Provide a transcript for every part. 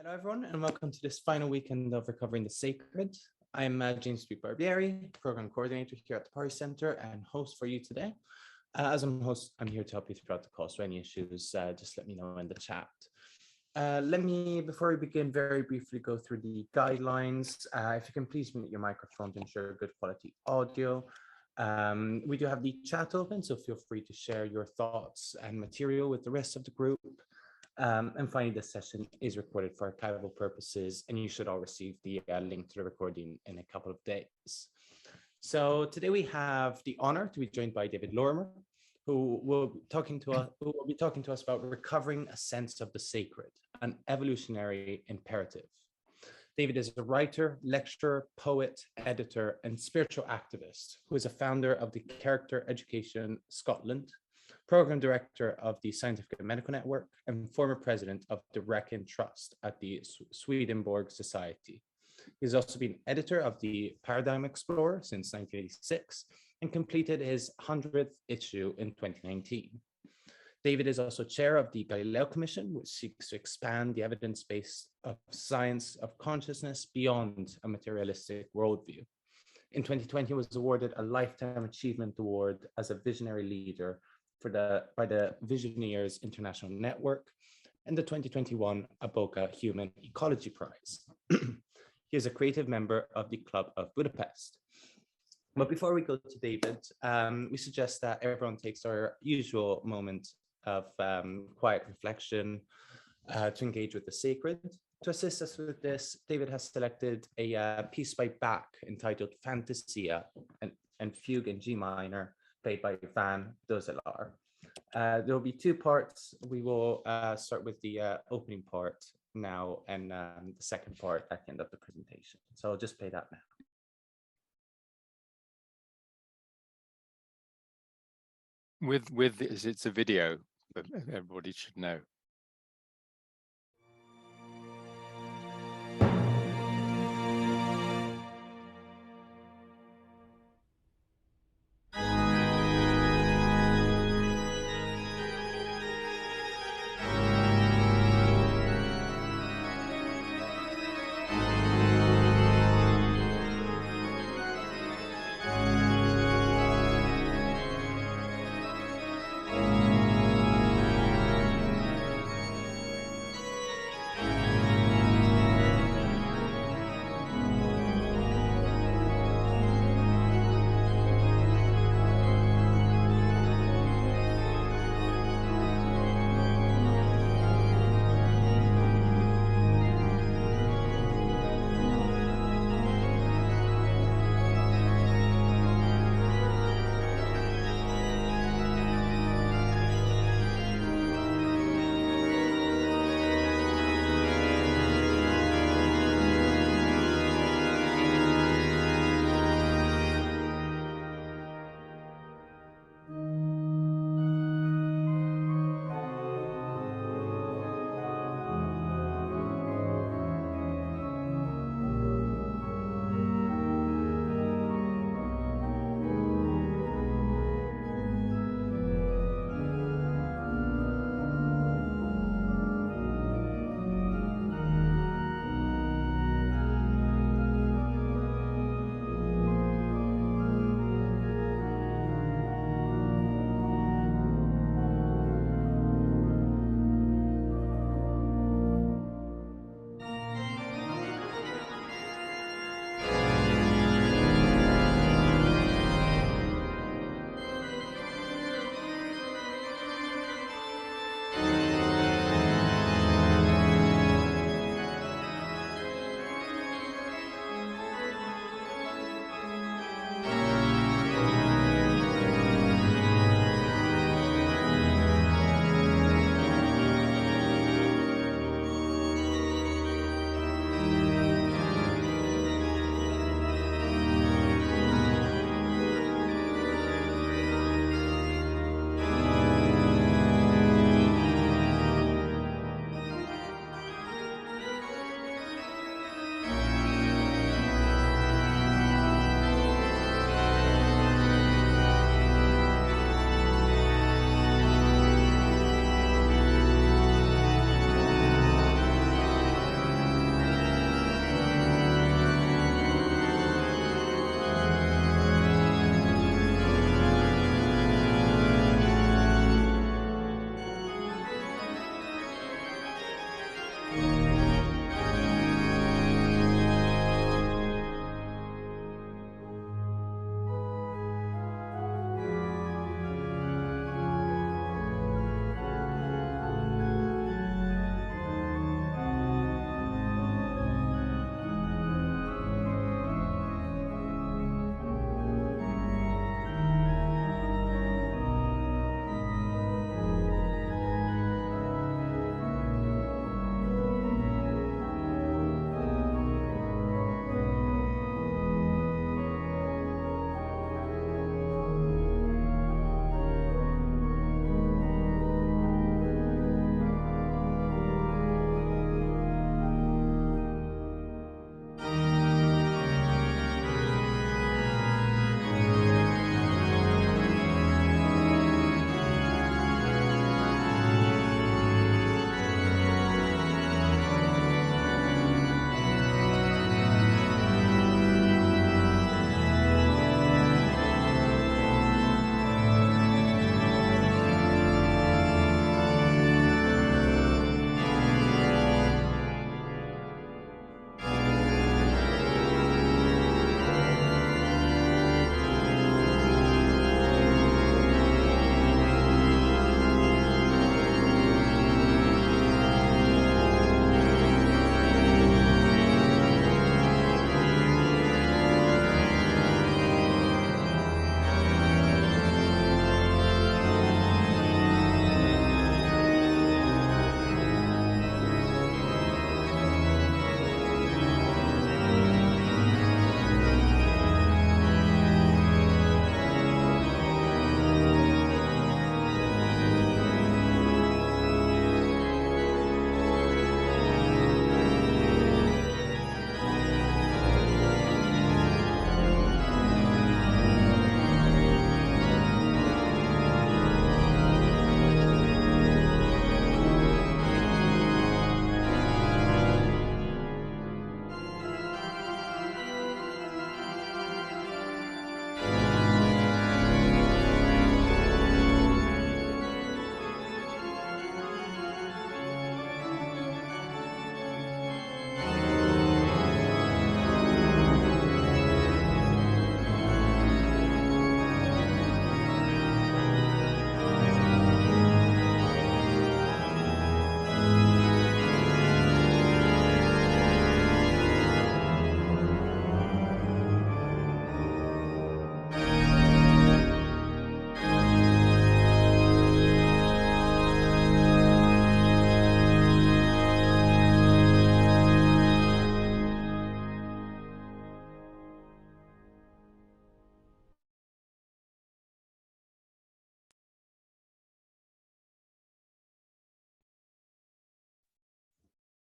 Hello, everyone, and welcome to this final weekend of Recovering the Sacred. I'm James B. Barbieri, Program Coordinator here at the Party Center and host for you today. As I'm host, I'm here to help you throughout the call, so any issues, just let me know in the chat. Let me, before we begin, very briefly go through the guidelines. If you can please mute your microphone to ensure good quality audio. We do have the chat open, so feel free to share your thoughts and material with the rest of the group. And finally, this session is recorded for archival purposes, and you should all receive the link to the recording in a couple of days. So today we have the honor to be joined by David Lorimer, who will be talking to us about recovering a sense of the sacred, an evolutionary imperative. David is a writer, lecturer, poet, editor, and spiritual activist who is a founder of the Character Education Scotland, program director of the Scientific and Medical Network, and former president of the Reckon Trust at the Swedenborg Society. He's also been editor of the Paradigm Explorer since 1986 and completed his 100th issue in 2019. David is also chair of the Galileo Commission, which seeks to expand the evidence base of science of consciousness beyond a materialistic worldview. In 2020, he was awarded a Lifetime Achievement Award as a visionary leader by the Visioneers International Network, and the 2021 Aboca Human Ecology Prize. He is a creative member of the Club of Budapest. But before we go to David, we suggest that everyone takes our usual moment of quiet reflection to engage with the sacred. To assist us with this, David has selected a piece by Bach entitled Fantasia and Fugue in G minor, played by Van Dozelaar. There will be two parts. We will start with the opening part now and the second part at the end of the presentation. So I'll just play that now. With this, it's a video, but everybody should know.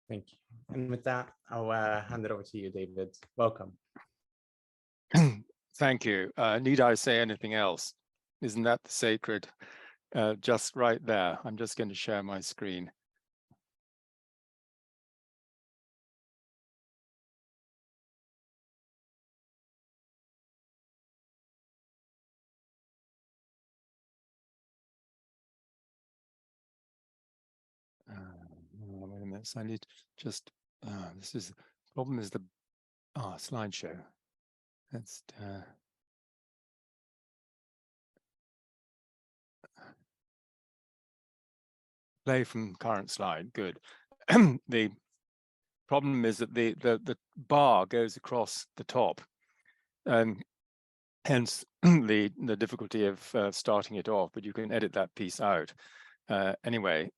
Thank you. And with that, I'll hand it over to you, David. Welcome. Thank you. Need I say anything else? Isn't that the sacred? Just right there. I'm just going to share my screen. Wait a minute. So I need just, this is, the problem is the slideshow. Let's, play from current slide, good. The problem is that the bar goes across the top, and hence the difficulty of starting it off, but you can edit that piece out. Anyway,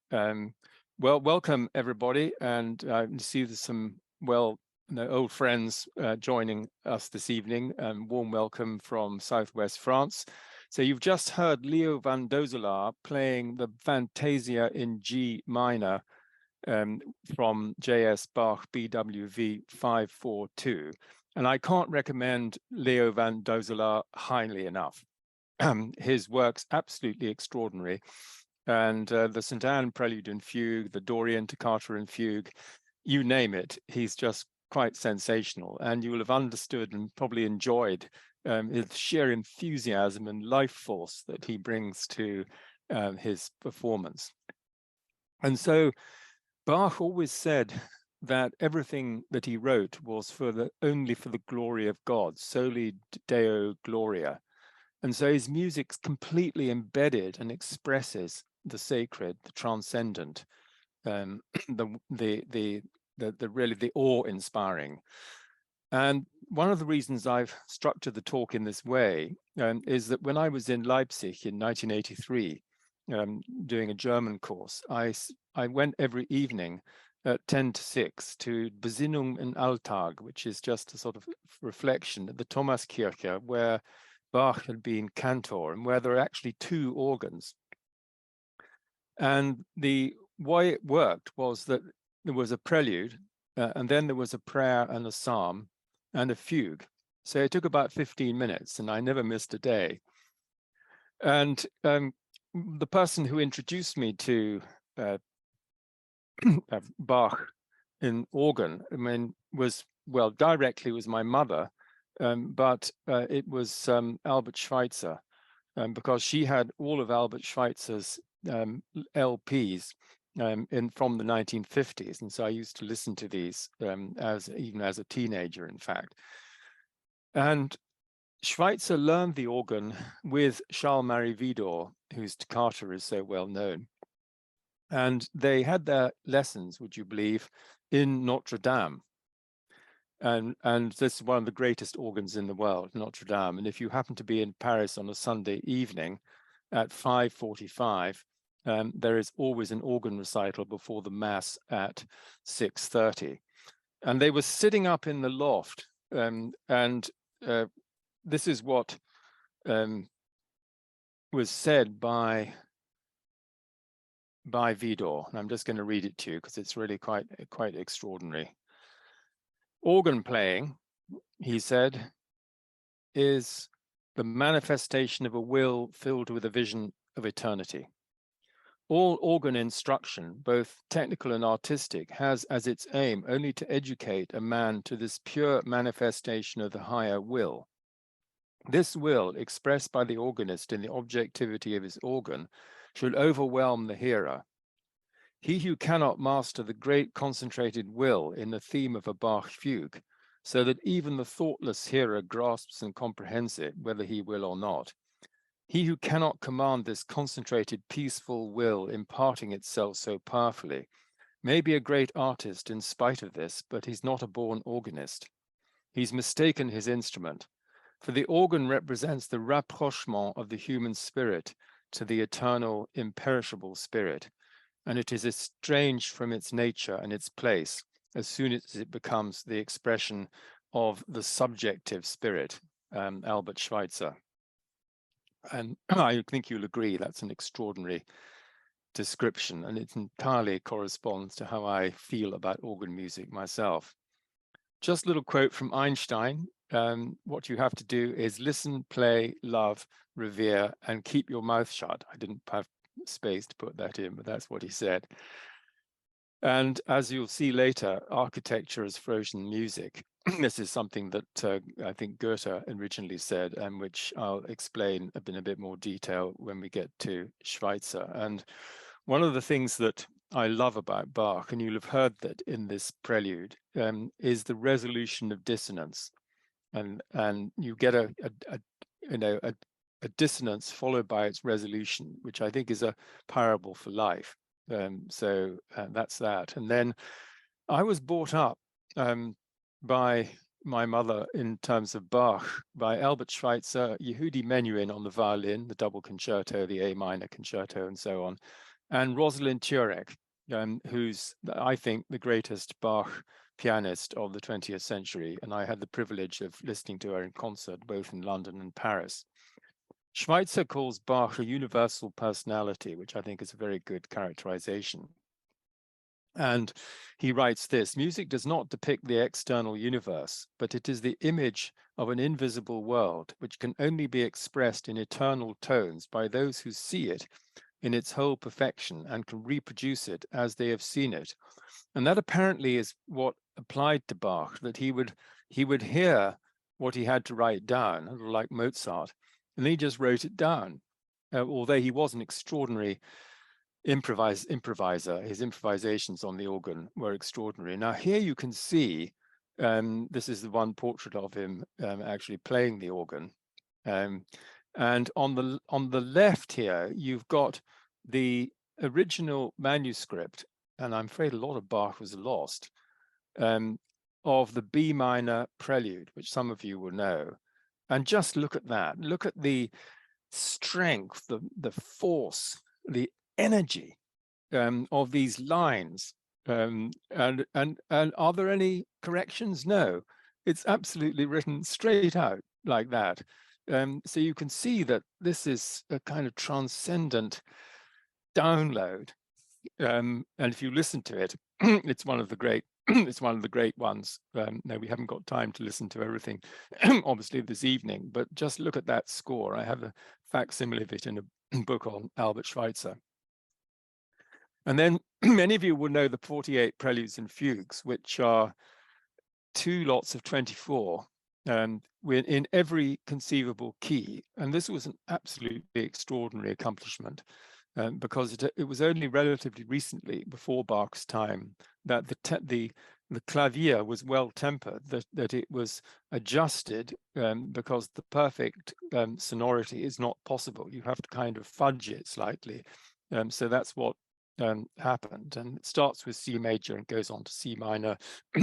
well, welcome everybody, and I see there's some old friends joining us this evening. Warm welcome from Southwest France. So you've just heard Leo van Dozelaar playing the Fantasia in G minor from J.S. Bach BWV 542. And I can't recommend Leo van Dozelaar highly enough. His work's absolutely extraordinary. And the St. Anne Prelude and Fugue, the Dorian Toccata and Fugue, you name it, he's just quite sensational. And you will have understood and probably enjoyed his sheer enthusiasm and life force that he brings to his performance. And so Bach always said that everything that he wrote was only for the glory of God, soli Deo gloria. And so his music's completely embedded and expresses the sacred, the transcendent, the really awe-inspiring. And one of the reasons I've structured the talk in this way is that when I was in Leipzig in 1983, doing a German course, I went every evening at 10 to 6 to Besinnung im Alltag, which is just a sort of reflection at the Thomaskirche, where Bach had been cantor and where there are actually two organs. And the way it worked was that there was a prelude, and then there was a prayer and a psalm and a fugue. So it took about 15 minutes, and I never missed a day. And the person who introduced me to Bach in organ, I mean, directly was my mother, but it was Albert Schweitzer, because she had all of Albert Schweitzer's LPs from the 1950s, and so I used to listen to these even as a teenager, in fact. And Schweitzer learned the organ with Charles-Marie Widor, whose toccata is so well known. And they had their lessons, would you believe, in Notre Dame. And this is one of the greatest organs in the world, Notre Dame. And if you happen to be in Paris on a Sunday evening at 5:45, there is always an organ recital before the Mass at 6:30. And they were sitting up in the loft, and this is what was said by Widor. And I'm just going to read it to you because it's really quite extraordinary. Organ playing, he said, is the manifestation of a will filled with a vision of eternity. All organ instruction, both technical and artistic, has as its aim only to educate a man to this pure manifestation of the higher will. This will, expressed by the organist in the objectivity of his organ, should overwhelm the hearer. He who cannot master the great concentrated will in the theme of a Bach fugue, so that even the thoughtless hearer grasps and comprehends it, whether he will or not. He who cannot command this concentrated, peaceful will imparting itself so powerfully may be a great artist in spite of this, but he's not a born organist. He's mistaken his instrument, for the organ represents the rapprochement of the human spirit to the eternal, imperishable spirit, and it is estranged from its nature and its place as soon as it becomes the expression of the subjective spirit, Albert Schweitzer. And I think you'll agree that's an extraordinary description, and it entirely corresponds to how I feel about organ music myself. Just a little quote from Einstein. What you have to do is listen, play, love, revere, and keep your mouth shut. I didn't have space to put that in, but that's what he said. And as you'll see later, architecture is frozen music. This is something that I think Goethe originally said, and which I'll explain in a bit more detail when we get to Schweitzer. And one of the things that I love about Bach, and you'll have heard that in this prelude, is the resolution of dissonance. And you get a dissonance followed by its resolution, which I think is a parable for life. So that's that. And then I was brought up by my mother in terms of Bach, by Albert Schweitzer, Yehudi Menuhin on the violin, the double concerto, the A minor concerto, and so on, and Rosalind Turek, who's, I think, the greatest Bach pianist of the 20th century. And I had the privilege of listening to her in concert, both in London and Paris. Schweitzer calls Bach a universal personality, which I think is a very good characterization. And he writes this: music does not depict the external universe, but it is the image of an invisible world, which can only be expressed in eternal tones by those who see it in its whole perfection and can reproduce it as they have seen it. And that apparently is what applied to Bach, that he would hear what he had to write down, a little like Mozart, and he just wrote it down. Although he was an extraordinary improviser, his improvisations on the organ were extraordinary. Now here you can see, this is the one portrait of him actually playing the organ. And on the left here, you've got the original manuscript, and I'm afraid a lot of Bach was lost, of the B minor prelude, which some of you will know. And just look at that. Look at the strength, the force, the energy of these lines. And are there any corrections? No, it's absolutely written straight out like that. So you can see that this is a kind of transcendent download. And if you listen to it, it's one of the great ones. No, we haven't got time to listen to everything, obviously, this evening, but just look at that score. I have a facsimile of it in a book on Albert Schweitzer. And then many of you will know the 48 preludes and fugues, which are 2 lots of 24, in every conceivable key. And this was an absolutely extraordinary accomplishment. Because it was only relatively recently, before Bach's time, that the clavier was well tempered, that it was adjusted, because the perfect sonority is not possible. You have to kind of fudge it slightly. So that's what happened. And it starts with C major and goes on to C minor,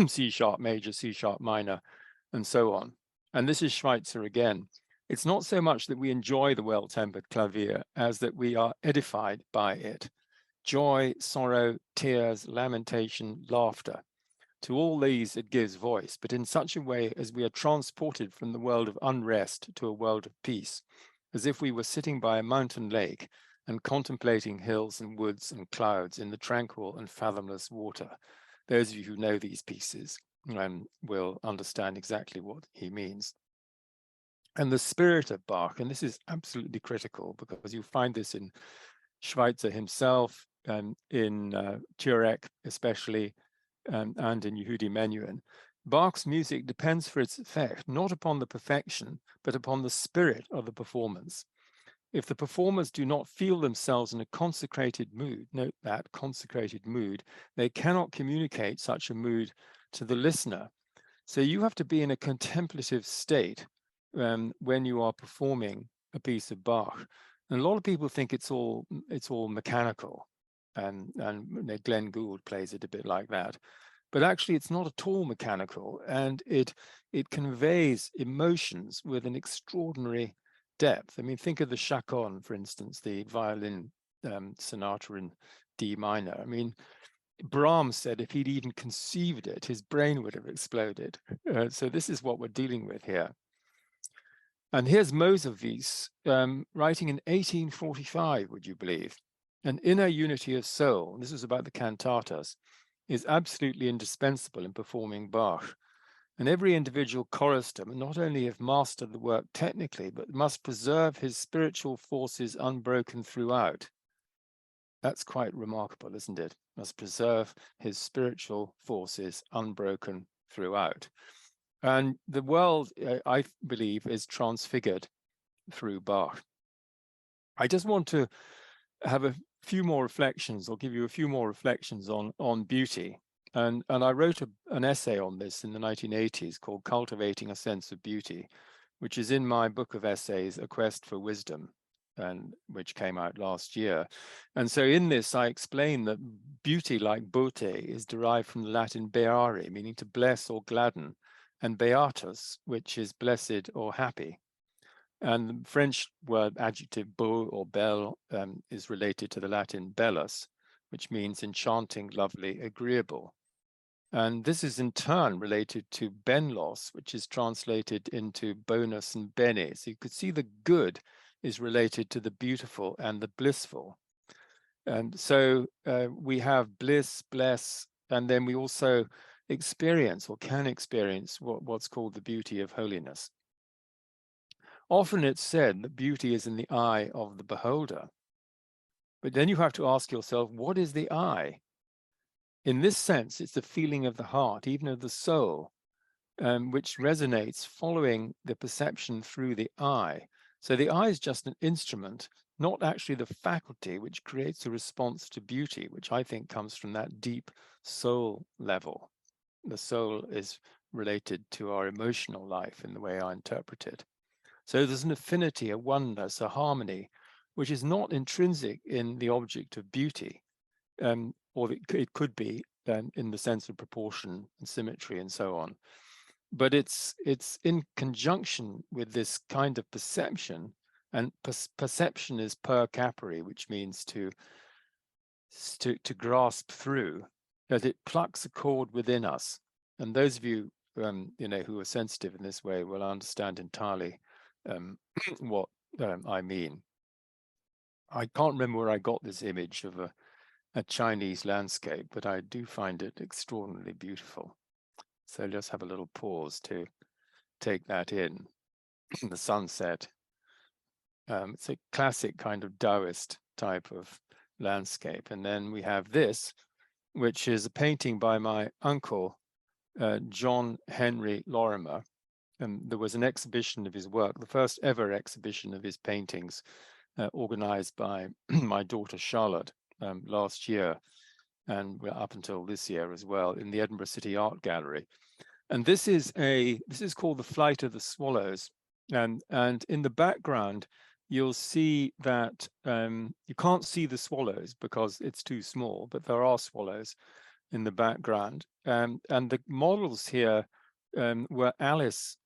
C sharp major, C sharp minor, and so on. And this is Schweitzer again. It's not so much that we enjoy the well-tempered clavier as that we are edified by it. Joy, sorrow, tears, lamentation, laughter. To all these it gives voice, but in such a way as we are transported from the world of unrest to a world of peace, as if we were sitting by a mountain lake and contemplating hills and woods and clouds in the tranquil and fathomless water. Those of you who know these pieces will understand exactly what he means. And the spirit of Bach, and this is absolutely critical because you find this in Schweitzer himself, and in Turek especially, and in Yehudi Menuhin. Bach's music depends for its effect not upon the perfection, but upon the spirit of the performance. If the performers do not feel themselves in a consecrated mood, note that, consecrated mood, they cannot communicate such a mood to the listener. So you have to be in a contemplative state when you are performing a piece of Bach. And a lot of people think it's all mechanical, and Glenn Gould plays it a bit like that. But actually it's not at all mechanical, and it conveys emotions with an extraordinary depth. I mean, think of the Chaconne, for instance, the violin sonata in D minor. I mean, Brahms said if he'd even conceived it, his brain would have exploded. So this is what we're dealing with here. And here's Moservice writing in 1845, would you believe? An inner unity of soul, this is about the cantatas, is absolutely indispensable in performing Bach. And every individual chorister not only have mastered the work technically, but must preserve his spiritual forces unbroken throughout. That's quite remarkable, isn't it? Must preserve his spiritual forces unbroken throughout. And the world, I believe, is transfigured through Bach. I just want to have a few more reflections, or give you a few more reflections on beauty. And I wrote an essay on this in the 1980s called Cultivating a Sense of Beauty, which is in my book of essays, A Quest for Wisdom, and which came out last year. And so in this, I explain that beauty, like beaute, is derived from the Latin beare, meaning to bless or gladden, and beatus, which is blessed or happy. And the French word adjective beau or belle is related to the Latin bellus, which means enchanting, lovely, agreeable. And this is in turn related to benlos, which is translated into bonus and bene. So you could see the good is related to the beautiful and the blissful. And so we have bliss, bless, and then we also experience or can experience what's called the beauty of holiness. Often it's said that beauty is in the eye of the beholder. But then you have to ask yourself, what is the eye? In this sense, it's the feeling of the heart, even of the soul, which resonates following the perception through the eye. So the eye is just an instrument, not actually the faculty which creates a response to beauty, which I think comes from that deep soul level. The soul is related to our emotional life in the way I interpret it. So there's an affinity, a oneness, a harmony, which is not intrinsic in the object of beauty, or it could be in the sense of proportion and symmetry and so on. But it's in conjunction with this kind of perception, and perception is per capere, which means to grasp through, that it plucks a chord within us. And those of you, who are sensitive in this way will understand entirely what I mean. I can't remember where I got this image of a Chinese landscape, but I do find it extraordinarily beautiful. So let's have a little pause to take that in. The sunset. It's a classic kind of Taoist type of landscape. And then we have this, which is a painting by my uncle, John Henry Lorimer. There was an exhibition of his work, the first ever exhibition of his paintings, organized by my daughter Charlotte last year, and up until this year as well, in the Edinburgh City Art Gallery. And this is called The Flight of the Swallows. And in the background, you'll see that you can't see the swallows because it's too small, but there are swallows in the background. And the models here were Alice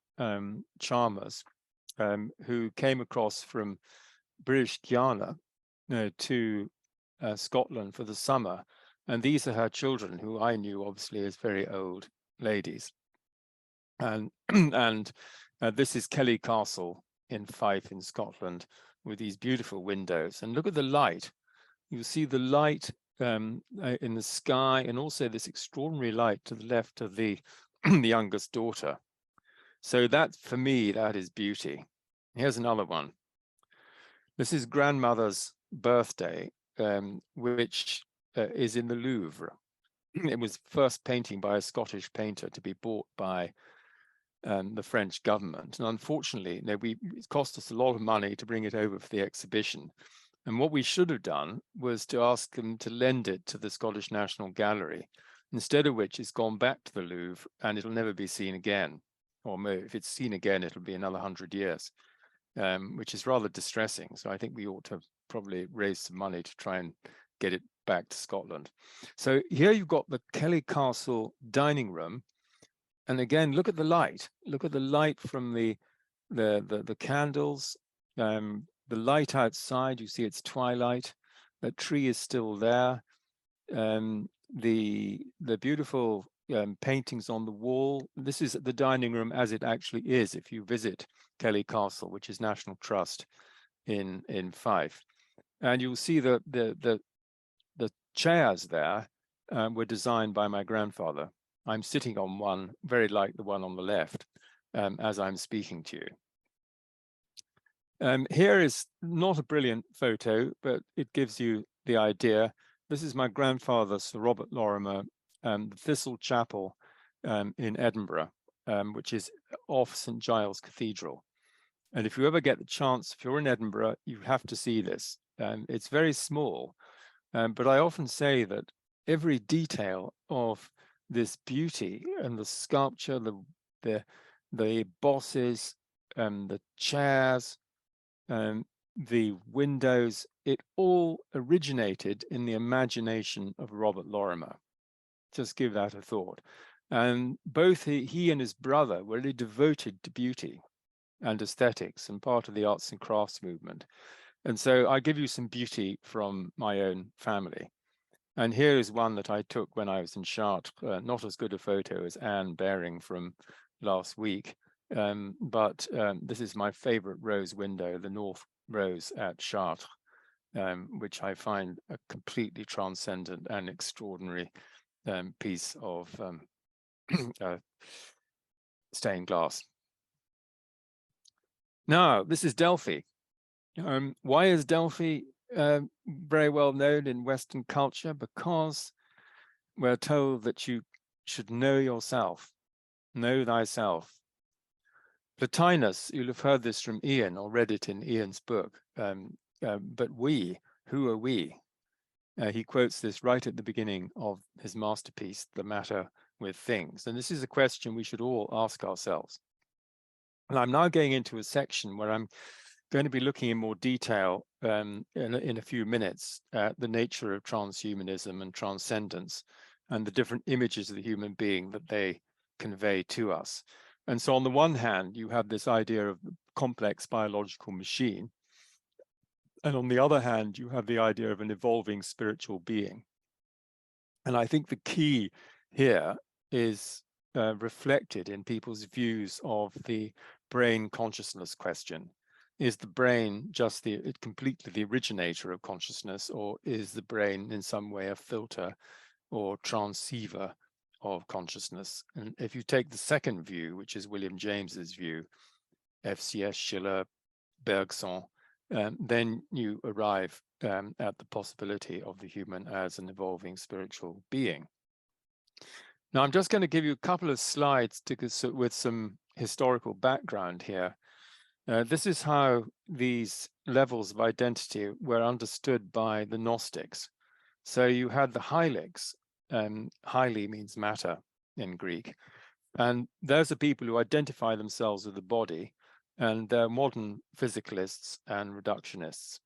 Chalmers, who came across from British Guiana to Scotland for the summer. And these are her children, who I knew obviously as very old ladies. And this is Kelly Castle in Fife in Scotland, with these beautiful windows. And look at the light. You see the light in the sky, and also this extraordinary light to the left of the the youngest daughter. So that, for me, that is beauty. Here's another one. This is grandmother's birthday, which is in the Louvre. It was first painting by a Scottish painter to be bought by the French government. And unfortunately, it cost us a lot of money to bring it over for the exhibition. And what we should have done was to ask them to lend it to the Scottish National Gallery, instead of which it's gone back to the Louvre and it'll never be seen again. Or if it's seen again, it'll be another 100 years, which is rather distressing. So I think we ought to probably raise some money to try and get it back to Scotland. So here you've got the Kelly Castle dining room. And again, look at the light. Look at the light from the candles. The light outside, you see it's twilight. The tree is still there. The beautiful paintings on the wall. This is the dining room as it actually is if you visit Kelly Castle, which is National Trust in Fife. And you'll see that the chairs there were designed by my grandfather. I'm sitting on one very like the one on the left as I'm speaking to you. Here is not a brilliant photo, but it gives you the idea. This is my grandfather, Sir Robert Lorimer, the Thistle Chapel in Edinburgh, which is off St. Giles Cathedral. And if you ever get the chance, if you're in Edinburgh, you have to see this. It's very small, but I often say that every detail of this beauty and the sculpture, the bosses, the chairs, the windows, it all originated in the imagination of Robert Lorimer. Just give that a thought. And both he and his brother were really devoted to beauty and aesthetics and part of the arts and crafts movement. And so I give you some beauty from my own family. And here is one that I took when I was in Chartres, not as good a photo as Anne Baring from last week, but this is my favorite rose window, the North Rose at Chartres, which I find a completely transcendent and extraordinary piece of stained glass. Now, this is Delphi. Why is Delphi very well known in Western culture? Because we're told that you should know yourself, know thyself. Plotinus, you'll have heard this from Ian or read it in Ian's book, but we, who are we? He quotes this right at the beginning of his masterpiece, The Matter with Things. And this is a question we should all ask ourselves. And I'm now going into a section where I'm going to be looking in more detail in a few minutes at the nature of transhumanism and transcendence and the different images of the human being that they convey to us. And so on the one hand, you have this idea of the complex biological machine. And on the other hand, you have the idea of an evolving spiritual being. And I think the key here is reflected in people's views of the brain consciousness question. Is the brain just completely the originator of consciousness, or is the brain in some way a filter or transceiver of consciousness? And if you take the second view, which is William James's view, FCS, Schiller, Bergson, then you arrive at the possibility of the human as an evolving spiritual being. Now, I'm just going to give you a couple of slides with some historical background here. This is how these levels of identity were understood by the Gnostics. So you had the hylics, hyli means matter in Greek, and those are people who identify themselves with the body, and they're modern physicalists and reductionists.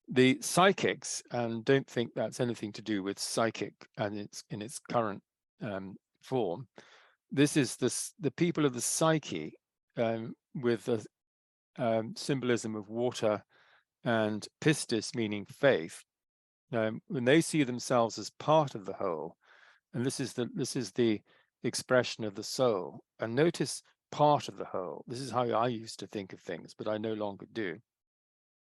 The psychics, and don't think that's anything to do with psychic and in its current form. This is the people of the psyche with the symbolism of water and pistis, meaning faith. When they see themselves as part of the whole, and this is the expression of the soul. And notice part of the whole. This is how I used to think of things, but I no longer do.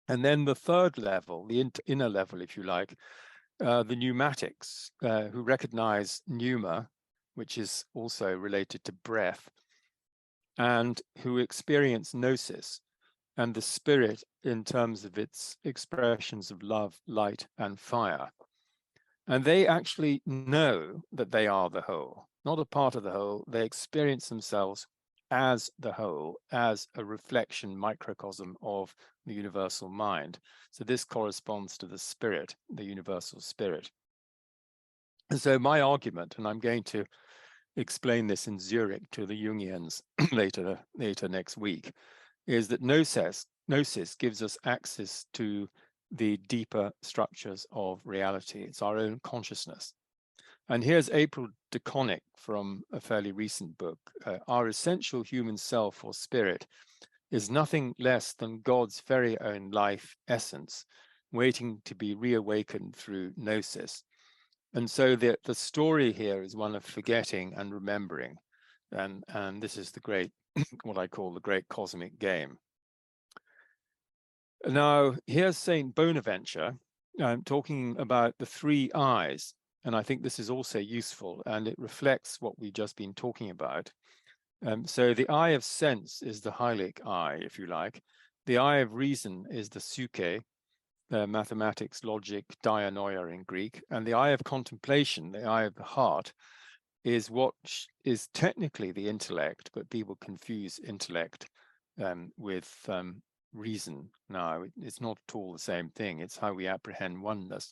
And then the third level, the inner level, if you like, the pneumatics, who recognize pneuma, which is also related to breath, and who experience gnosis and the spirit in terms of its expressions of love, light, and fire. And they actually know that they are the whole, not a part of the whole. They experience themselves as the whole, as a reflection, microcosm of the universal mind. So this corresponds to the spirit, the universal spirit. And so my argument, and I'm going to explain this in Zurich to the Jungians later next week, is that gnosis gives us access to the deeper structures of reality. It's our own consciousness. And here's April DeConnick from a fairly recent book. Our essential human self or spirit is nothing less than God's very own life essence, waiting to be reawakened through gnosis. And so the story here is one of forgetting and remembering. And this is the great, what I call the great cosmic game. Now, here's Saint Bonaventure talking about the three eyes, and I think this is also useful, and it reflects what we've just been talking about. So the eye of sense is the Hylic eye, if you like. The eye of reason is the Psyche, mathematics, logic, dianoia in Greek, and the eye of contemplation, the eye of the heart, is what is technically the intellect, but people confuse intellect with reason. Now, it's not at all the same thing. It's how we apprehend oneness.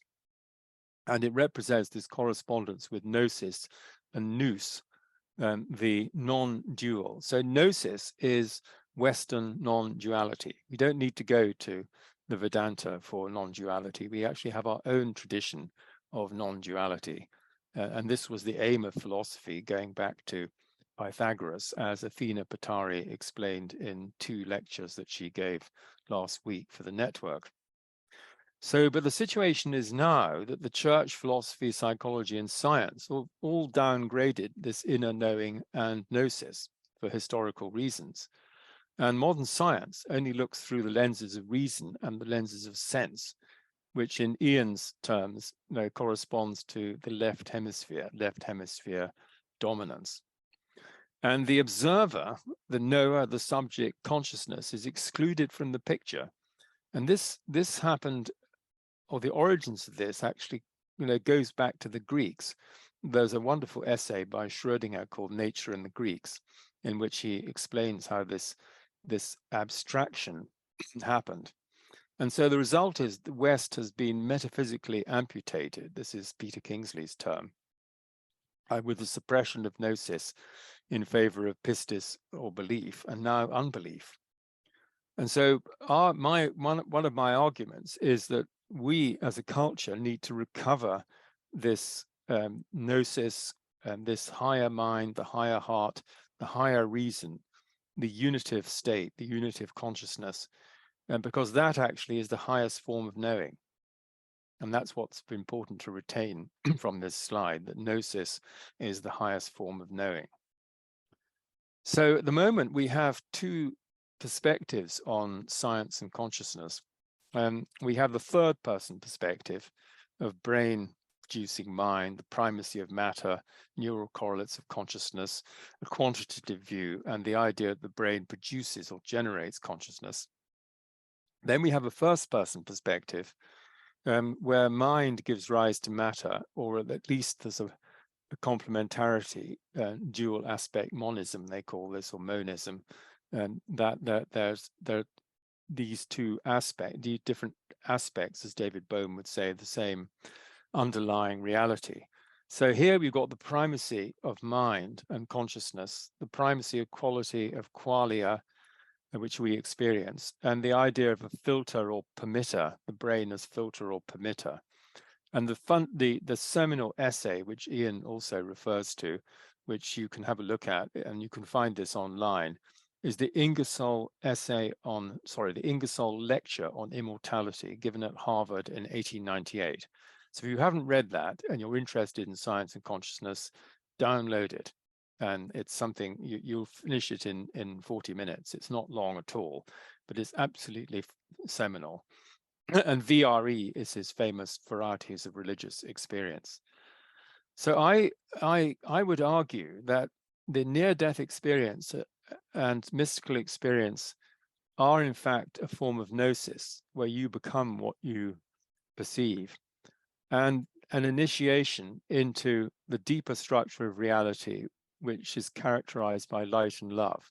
And it represents this correspondence with gnosis and nous, the non-dual. So gnosis is Western non-duality. We don't need to go to the Vedanta for non-duality. We actually have our own tradition of non-duality. And this was the aim of philosophy going back to Pythagoras, as Athena Patari explained in 2 lectures that she gave last week for the network. So, but the situation is now that the church, philosophy, psychology, and science all downgraded this inner knowing and gnosis for historical reasons. And modern science only looks through the lenses of reason and the lenses of sense, which in Ian's terms corresponds to the left hemisphere dominance. And the observer, the knower, the subject, consciousness is excluded from the picture. And this happened, or the origins of this actually goes back to the Greeks. There's a wonderful essay by Schrödinger called Nature and the Greeks, in which he explains how this abstraction happened. And so the result is the West has been metaphysically amputated. This is Peter Kingsley's term, with the suppression of gnosis in favor of pistis or belief, and now unbelief. And so one of my arguments is that we as a culture need to recover this gnosis, this higher mind, the higher heart, the higher reason, the unitive state, the unitive consciousness, because that actually is the highest form of knowing. And that's what's important to retain from this slide, that gnosis is the highest form of knowing. So at the moment, we have 2 perspectives on science and consciousness. We have the third person perspective of brain producing mind, the primacy of matter, neural correlates of consciousness, a quantitative view, and the idea that the brain produces or generates consciousness. Then we have a first person perspective where mind gives rise to matter, or at least there's a complementarity, dual aspect monism, they call this, or monism, that there's these 2 aspects, these different aspects, as David Bohm would say, the same underlying reality. So here we've got the primacy of mind and consciousness, the primacy of quality of qualia, which we experience, and the idea of a filter or permitter, the brain as filter or permitter. And the seminal essay, which Ian also refers to, which you can have a look at, and you can find this online, is the Ingersoll lecture on immortality given at Harvard in 1898. So if you haven't read that and you're interested in science and consciousness, download it. And it's something, you'll finish it in 40 minutes. It's not long at all, but it's absolutely seminal. And VRE is his famous varieties of religious experience. So I would argue that the near-death experience and mystical experience are in fact a form of gnosis, where you become what you perceive, and an initiation into the deeper structure of reality, which is characterized by light and love.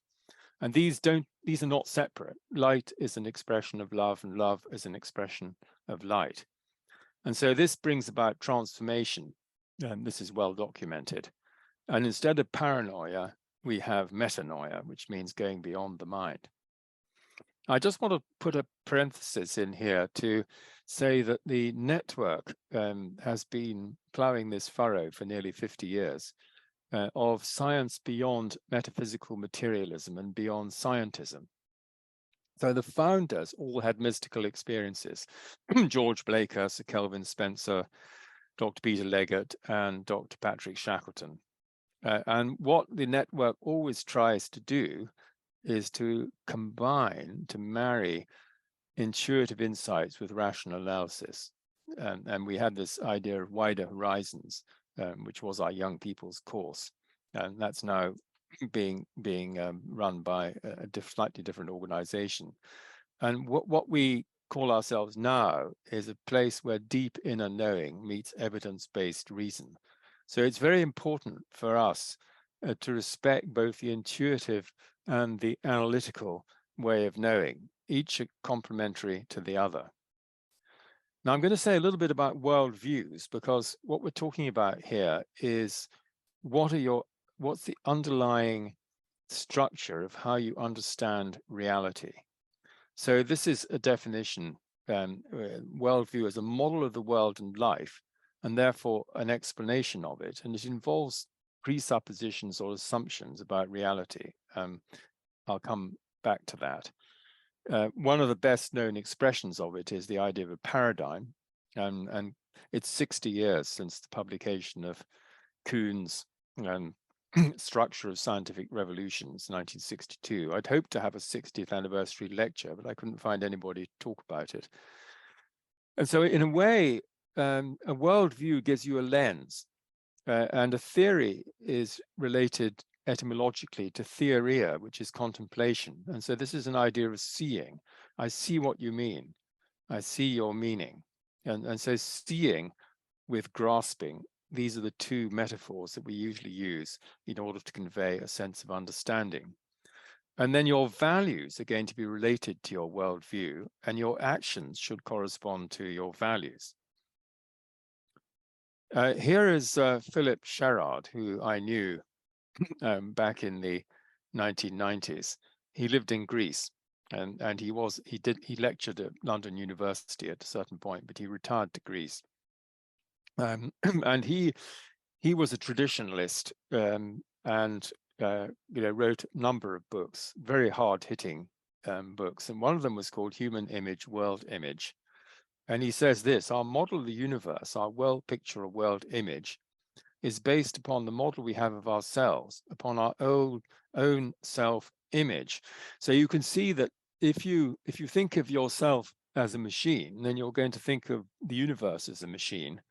And these are not separate. Light is an expression of love, and love is an expression of light. And so this brings about transformation, and this is well documented. And instead of paranoia, we have metanoia, which means going beyond the mind. I just want to put a parenthesis in here to say that the network has been plowing this furrow for nearly 50 years. Of science beyond metaphysical materialism and beyond scientism. So the founders all had mystical experiences. George Blaker, Sir Kelvin Spencer, Dr. Peter Leggett, and Dr. Patrick Shackleton. And what the network always tries to do is to combine, to marry intuitive insights with rational analysis. And we had this idea of wider horizons, which was our young people's course. And that's now being run by a slightly different organization. And what we call ourselves now is a place where deep inner knowing meets evidence-based reason. So it's very important for us to respect both the intuitive and the analytical way of knowing, each complementary to the other. Now, I'm going to say a little bit about worldviews, because what we're talking about here is what's the underlying structure of how you understand reality. So this is a definition, worldview as a model of the world and life, and therefore an explanation of it. And it involves presuppositions or assumptions about reality. I'll come back to that. One of the best known expressions of it is the idea of a paradigm. And it's 60 years since the publication of Kuhn's Structure of Scientific Revolutions, 1962. I'd hoped to have a 60th anniversary lecture, but I couldn't find anybody to talk about it. And so in a way, a worldview gives you a lens, and a theory is related etymologically to theoria, which is contemplation. And so this is an idea of seeing. I see what you mean. I see your meaning. And so seeing with grasping, these are the two metaphors that we usually use in order to convey a sense of understanding. And then your values are going to be related to your worldview, and your actions should correspond to your values. Here is Philip Sherrard, who I knew back in the 1990s. He lived in Greece, and he lectured at London University at a certain point, but he retired to Greece. And he was a traditionalist, and wrote a number of books, very hard-hitting books, and one of them was called Human Image, World Image. And he says this: our model of the universe, our world picture or world image, is based upon the model we have of ourselves, upon our own self-image. So you can see that if you think of yourself as a machine, then you're going to think of the universe as a machine,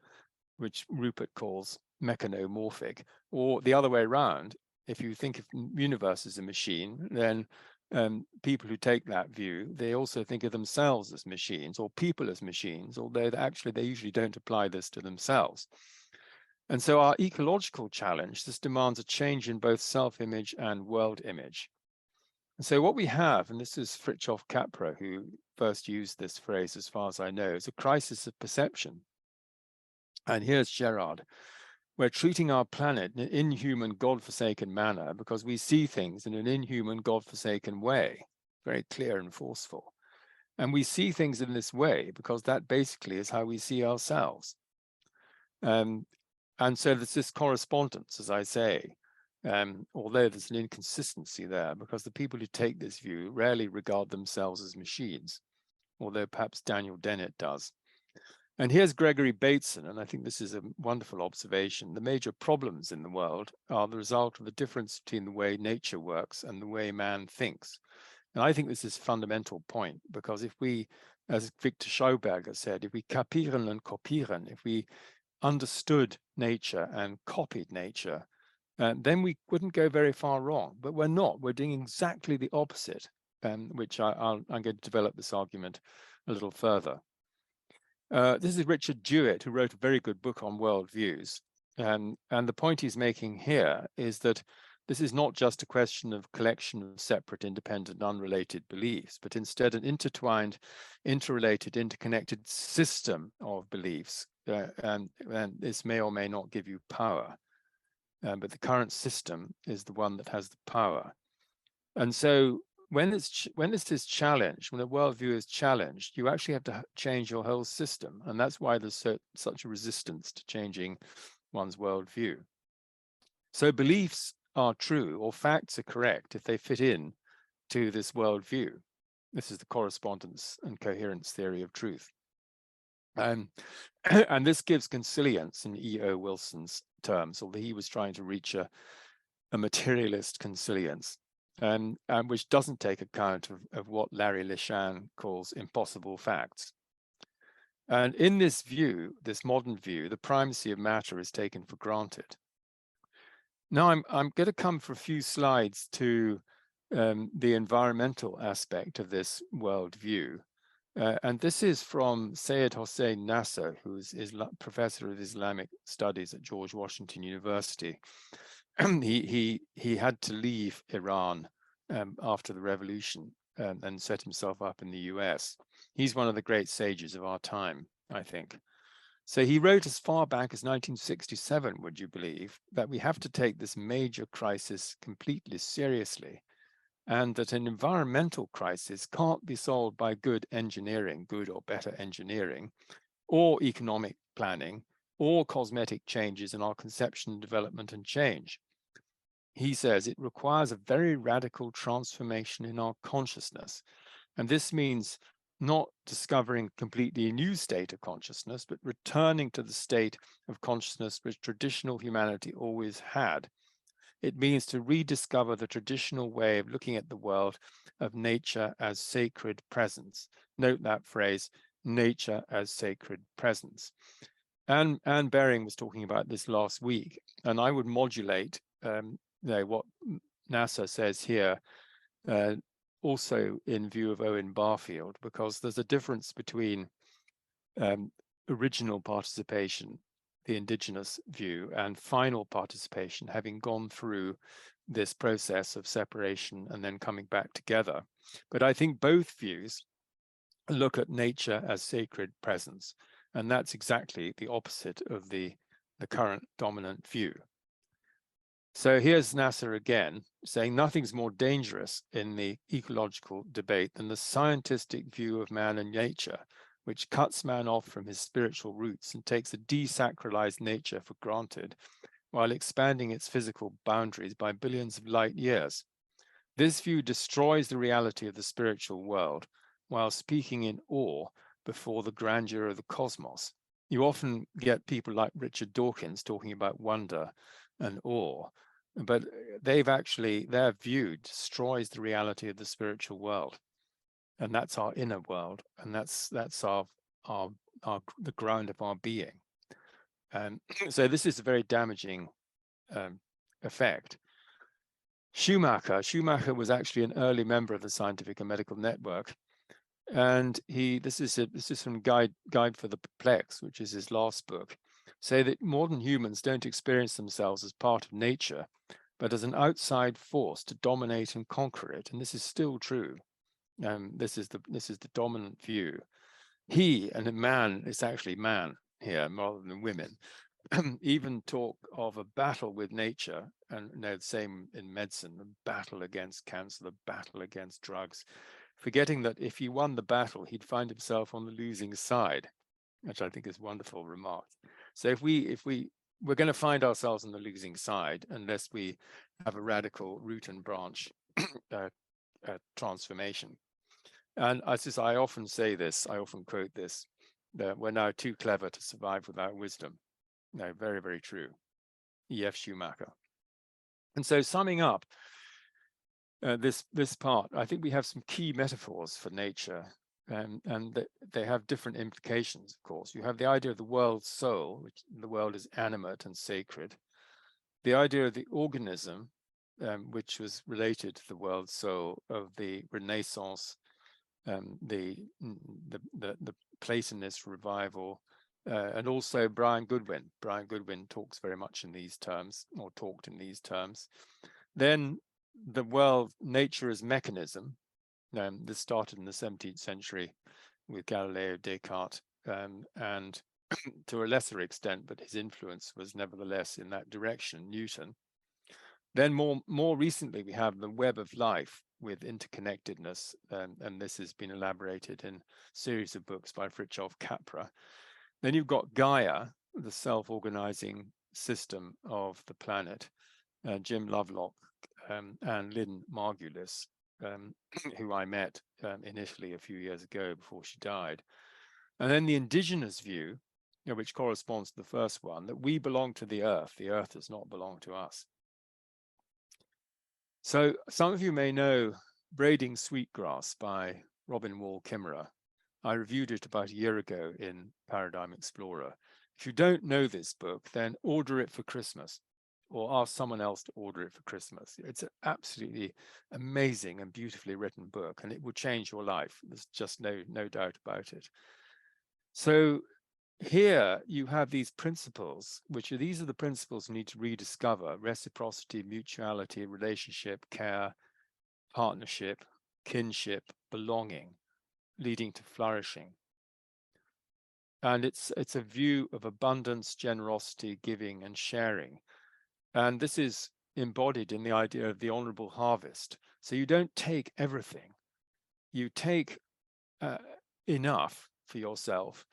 which Rupert calls mechanomorphic. Or the other way around, if you think of the universe as a machine, then people who take that view, they also think of themselves as machines, or people as machines, although actually they usually don't apply this to themselves. And so our ecological challenge, this demands a change in both self-image and world image. And so what we have, and this is Fritjof Capra who first used this phrase as far as I know, is a crisis of perception. And here's Gerard: we're treating our planet in an inhuman, God-forsaken manner because we see things in an inhuman, God-forsaken way, very clear and forceful. And we see things in this way because that basically is how we see ourselves. And so there's this correspondence, as I say, although there's an inconsistency there, because the people who take this view rarely regard themselves as machines, although perhaps Daniel Dennett does. And here's Gregory Bateson, and I think this is a wonderful observation. The major problems in the world are the result of the difference between the way nature works and the way man thinks. And I think this is a fundamental point, because if we, as Victor Schauberger said, if we kapieren and kopieren, if we understood nature and copied nature, then we wouldn't go very far wrong. But we're not. We're doing exactly the opposite, which I'm going to develop this argument a little further. This is Richard Jewett, who wrote a very good book on worldviews. And the point he's making here is that this is not just a question of collection of separate, independent, unrelated beliefs, but instead an intertwined, interrelated, interconnected system of beliefs. And this may or may not give you power, but the current system is the one that has the power. And so when this is challenged, when a worldview is challenged, you actually have to change your whole system. And that's why there's such a resistance to changing one's worldview. So beliefs are true, or facts are correct, if they fit in to this worldview. This is the correspondence and coherence theory of truth. And this gives consilience in E.O. Wilson's terms, although he was trying to reach a materialist consilience. and which doesn't take account of what Larry Lishan calls impossible facts. And in this view, this modern view, the primacy of matter is taken for granted. Now, I'm going to come for a few slides to the environmental aspect of this worldview. And this is from Syed Hossein Nasser, who is professor of Islamic studies at George Washington University. he had to leave Iran after the revolution and set himself up in the US. He's one of the great sages of our time, I think. So he wrote as far back as 1967, would you believe, that we have to take this major crisis completely seriously, and that an environmental crisis can't be solved by good engineering, good or better engineering, or economic planning, or cosmetic changes in our conception, development, and change. He says it requires a very radical transformation in our consciousness. And this means not discovering completely a new state of consciousness, but returning to the state of consciousness which traditional humanity always had. It means to rediscover the traditional way of looking at the world of nature as sacred presence. Note that phrase, nature as sacred presence. And Anne Baring was talking about this last week, and I would modulate what NASA says here, also in view of Owen Barfield, because there's a difference between original participation, the indigenous view, and final participation, having gone through this process of separation and then coming back together. But I think both views look at nature as sacred presence, and that's exactly the opposite of the current dominant view. So here's Nasser again, saying nothing's more dangerous in the ecological debate than the scientific view of man and nature, which cuts man off from his spiritual roots and takes a desacralized nature for granted, while expanding its physical boundaries by billions of light years. This view destroys the reality of the spiritual world, while speaking in awe before the grandeur of the cosmos. You often get people like Richard Dawkins talking about wonder and awe, but their view destroys the reality of the spiritual world, and that's our inner world, and that's the ground of our being. So this is a very damaging effect. Schumacher was actually an early member of the Scientific and Medical Network, and this is from Guide for the Perplexed, which is his last book, say that modern humans don't experience themselves as part of nature, but as an outside force to dominate and conquer it. And this is still true. This is the dominant view. He, and a man, it's actually man here rather than women, even talk of a battle with nature, and the same in medicine, the battle against cancer, the battle against drugs, forgetting that if he won the battle, he'd find himself on the losing side, which I think is a wonderful remark. So if we're going to find ourselves on the losing side unless we have a radical root and branch transformation. And I often say this, I often quote this, that we're now too clever to survive without wisdom. No, very, very true. E.F. Schumacher. And so summing up this part, I think we have some key metaphors for nature, and they have different implications, of course. You have the idea of the world soul, which the world is animate and sacred. The idea of the organism, which was related to the world soul of the Renaissance, the Platonist revival, and also Brian Goodwin. Brian Goodwin talks very much in these terms, or talked in these terms. Then the world, nature as mechanism. This started in the 17th century with Galileo, Descartes, and to a lesser extent, but his influence was nevertheless in that direction, Newton. Then more recently, we have the web of life with interconnectedness, and this has been elaborated in a series of books by Fritjof Capra. Then you've got Gaia, the self-organizing system of the planet, Jim Lovelock and Lynn Margulis, who I met in Italy a few years ago before she died. And then the indigenous view, which corresponds to the first one, that we belong to the earth does not belong to us. So some of you may know Braiding Sweetgrass by Robin Wall Kimmerer. I reviewed it about a year ago in Paradigm Explorer. If you don't know this book, then order it for Christmas or ask someone else to order it for Christmas. It's an absolutely amazing and beautifully written book, and it will change your life. There's just no doubt about it. So here you have these principles, these are the principles you need to rediscover: reciprocity, mutuality, relationship, care, partnership, kinship, belonging, leading to flourishing. And it's a view of abundance, generosity, giving, and sharing. And this is embodied in the idea of the honorable harvest. So you don't take everything. You take enough for yourself,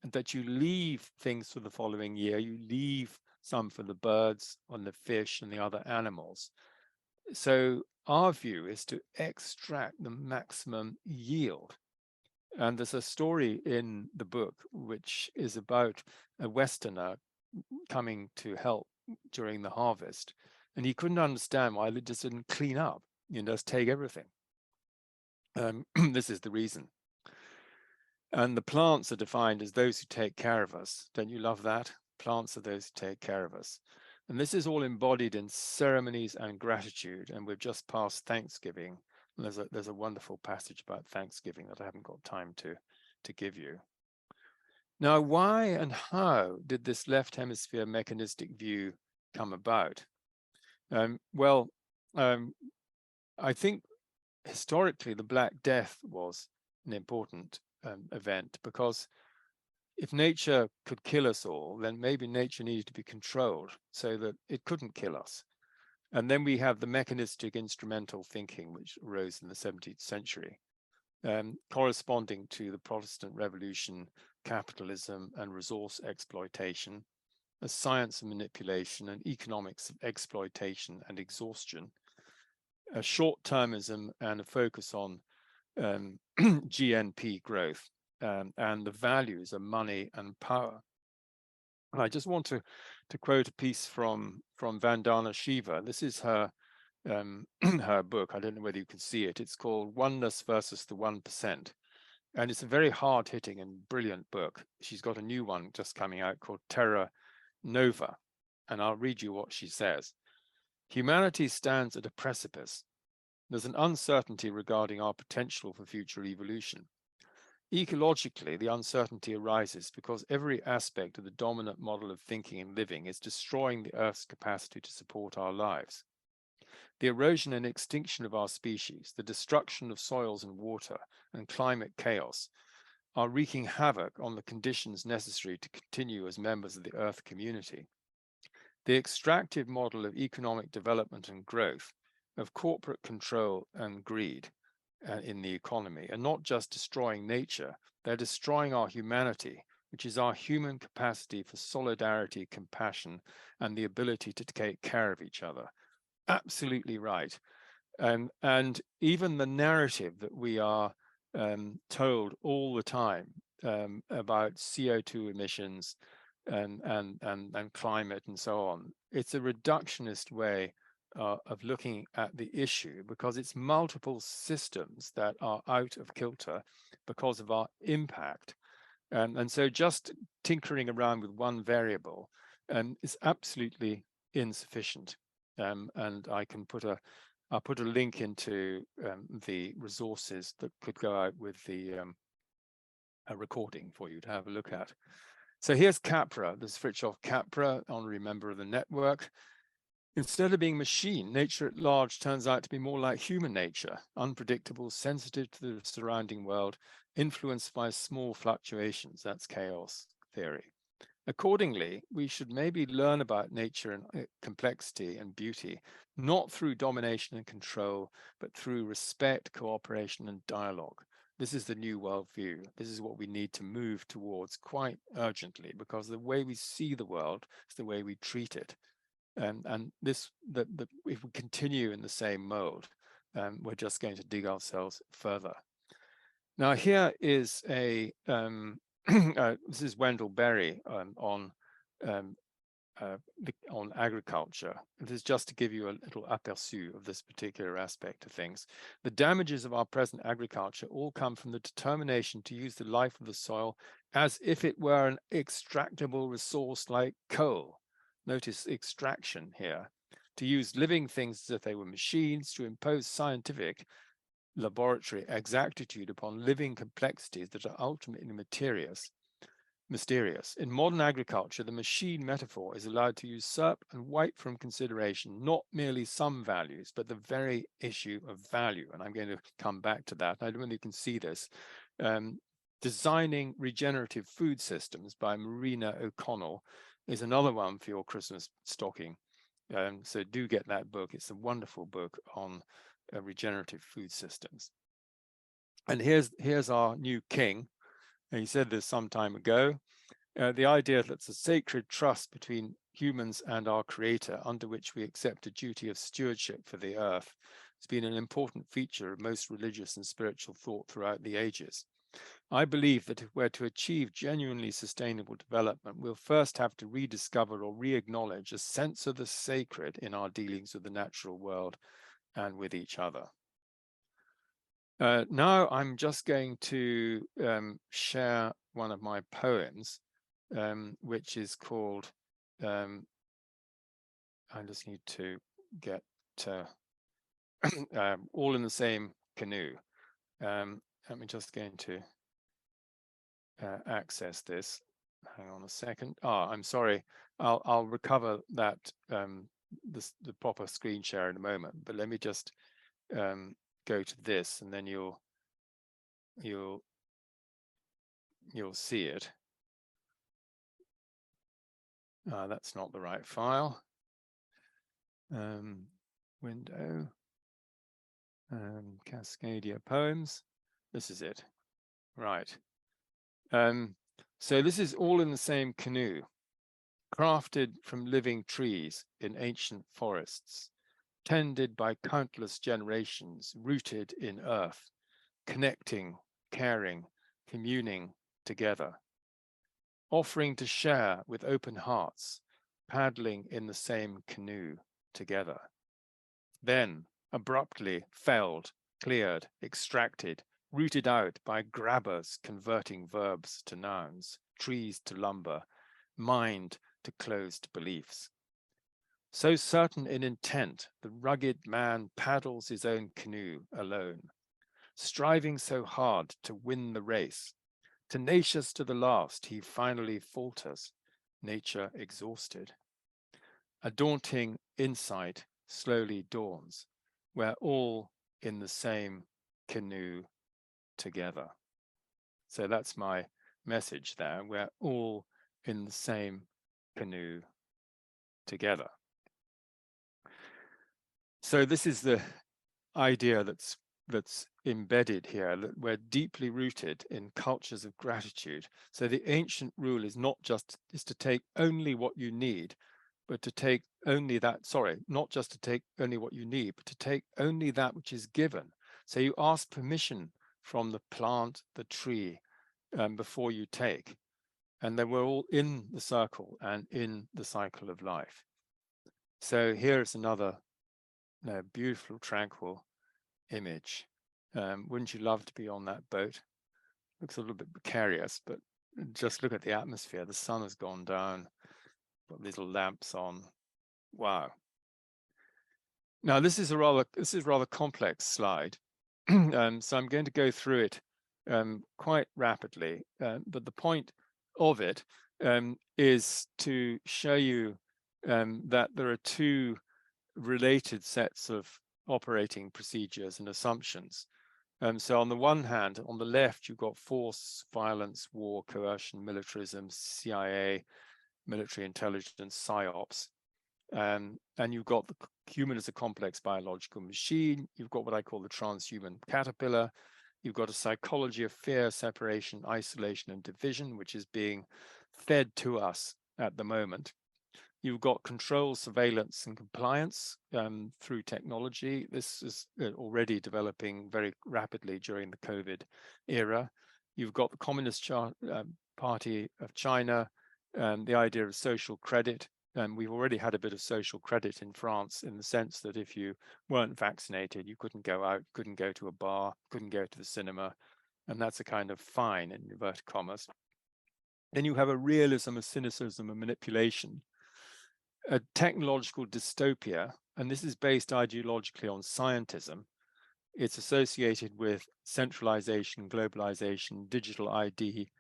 and that you leave things for the following year. You leave some for the birds and the fish and the other animals. So our view is to extract the maximum yield. And there's a story in the book which is about a Westerner coming to help during the harvest, and he couldn't understand why they just didn't clean up, just take everything. This is the reason. And the plants are defined as those who take care of us. Don't you love that? Plants are those who take care of us. And this is all embodied in ceremonies and gratitude. And we've just passed Thanksgiving. And there's a wonderful passage about Thanksgiving that I haven't got time to give you. Now, why and how did this left hemisphere mechanistic view come about? I think historically the Black Death was an important event, because if nature could kill us all, then maybe nature needed to be controlled so that it couldn't kill us. And then we have the mechanistic instrumental thinking, which arose in the 17th century, corresponding to the Protestant Revolution, capitalism and resource exploitation, a science of manipulation and economics of exploitation and exhaustion, a short-termism and a focus on GNP growth, and the values of money and power. And I just want to quote a piece from Vandana Shiva. This is her her book. I don't know whether you can see it. It's called Oneness versus the 1%. And it's a very hard-hitting and brilliant book. She's got a new one just coming out called Terra Nova. And I'll read you what she says. Humanity stands at a precipice. There's an uncertainty regarding our potential for future evolution. Ecologically, the uncertainty arises because every aspect of the dominant model of thinking and living is destroying the Earth's capacity to support our lives. The erosion and extinction of our species, the destruction of soils and water, and climate chaos are wreaking havoc on the conditions necessary to continue as members of the Earth community. The extractive model of economic development and growth, of corporate control and greed in the economy, are not just destroying nature, they're destroying our humanity, which is our human capacity for solidarity, compassion, and the ability to take care of each other. Absolutely right. And even the narrative that we are told all the time about CO2 emissions and climate and so on, it's a reductionist way of looking at the issue, because it's multiple systems that are out of kilter because of our impact. And so just tinkering around with one variable is absolutely insufficient. And I'll put a link into the resources that could go out with the a recording for you to have a look at. So here's Capra. This is Fritjof Capra, honorary member of the network. Instead of being machine, nature at large turns out to be more like human nature, unpredictable, sensitive to the surrounding world, influenced by small fluctuations. That's chaos theory. Accordingly, we should maybe learn about nature and complexity and beauty, not through domination and control, but through respect, cooperation, and dialogue. This is the new worldview. This is what we need to move towards quite urgently, because the way we see the world is the way we treat it. And this, if we continue in the same mold, we're just going to dig ourselves further. Now, here is a this is Wendell Berry on on agriculture. It is just to give you a little aperçu of this particular aspect of things. The damages of our present agriculture all come from the determination to use the life of the soil as if it were an extractable resource like coal. Notice extraction here. To use living things as if they were machines, to impose scientific laboratory exactitude upon living complexities that are ultimately mysterious. In modern agriculture, the machine metaphor is allowed to usurp and wipe from consideration not merely some values, but the very issue of value. And I'm going to come back to that. I don't know if you can see this. Designing Regenerative Food Systems by Marina O'Connell is another one for your Christmas stocking. So do get that book. It's a wonderful book on regenerative food systems. And here's our new king. He said this some time ago. The idea that it's a sacred trust between humans and our creator, under which we accept a duty of stewardship for the earth, has been an important feature of most religious and spiritual thought throughout the ages. I believe that if we're to achieve genuinely sustainable development, we'll first have to rediscover or re-acknowledge a sense of the sacred in our dealings with the natural world and with each other. Now I'm just going to share one of my poems, which is called, I just need to get All in the Same Canoe. I'm just going to access this. Hang on a second. I'm sorry. I'll recover that the proper screen share in a moment. But let me just go to this, and then you'll see it. That's not the right file. Window. Cascadia Poems. This is it. Right. So this is All in the Same Canoe, crafted from living trees in ancient forests, tended by countless generations, rooted in earth, connecting, caring, communing together, offering to share with open hearts, paddling in the same canoe together. Then, abruptly felled, cleared, extracted, rooted out by grabbers converting verbs to nouns, trees to lumber, mind to closed beliefs. So certain in intent, the rugged man paddles his own canoe alone, striving so hard to win the race. Tenacious to the last, he finally falters, nature exhausted. A daunting insight slowly dawns. We're all in the same canoe together. So that's my message there. We're all in the same canoe together. So this is the idea that's embedded here, that we're deeply rooted in cultures of gratitude. So the ancient rule is to take only what you need, but to take only that, not just to take only what you need, but to take only that which is given. So you ask permission from the plant, the tree, before you take. And then we're all in the circle and in the cycle of life. So here's another beautiful, tranquil image. Wouldn't you love to be on that boat? Looks a little bit precarious, but just look at the atmosphere. The sun has gone down, got little lamps on. Wow. Now this is a rather complex slide. So I'm going to go through it quite rapidly, but the point of it is to show you that there are two related sets of operating procedures and assumptions. So on the one hand, on the left, you've got force, violence, war, coercion, militarism, CIA, military intelligence, psyops. And you've got the human as a complex biological machine. You've got what I call the transhuman caterpillar. You've got a psychology of fear, separation, isolation, and division, which is being fed to us at the moment. You've got control, surveillance, and compliance through technology. This is already developing very rapidly during the COVID era. You've got the Communist Party of China, the idea of social credit, we've already had a bit of social credit in France, in the sense that if you weren't vaccinated, you couldn't go out, couldn't go to a bar, couldn't go to the cinema, and that's a kind of fine in inverted commas. Then you have a realism, a cynicism, a manipulation, a technological dystopia, and this is based ideologically on scientism. It's associated with centralization, globalization, digital ID,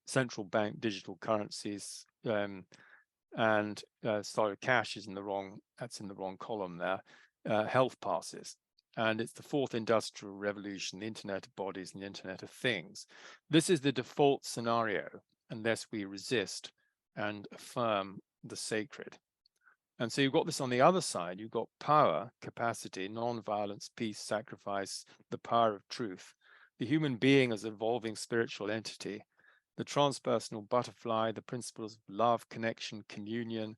central bank digital currencies, and sorry, cash is in the wrong, that's in the wrong column there, health passes. And it's the fourth industrial revolution, the internet of bodies and the internet of things. This is the default scenario unless we resist and affirm the sacred. And so you've got this on the other side. You've got power, capacity, non-violence, peace, sacrifice, the power of truth, the human being as an evolving spiritual entity, the transpersonal butterfly, the principles of love, connection, communion,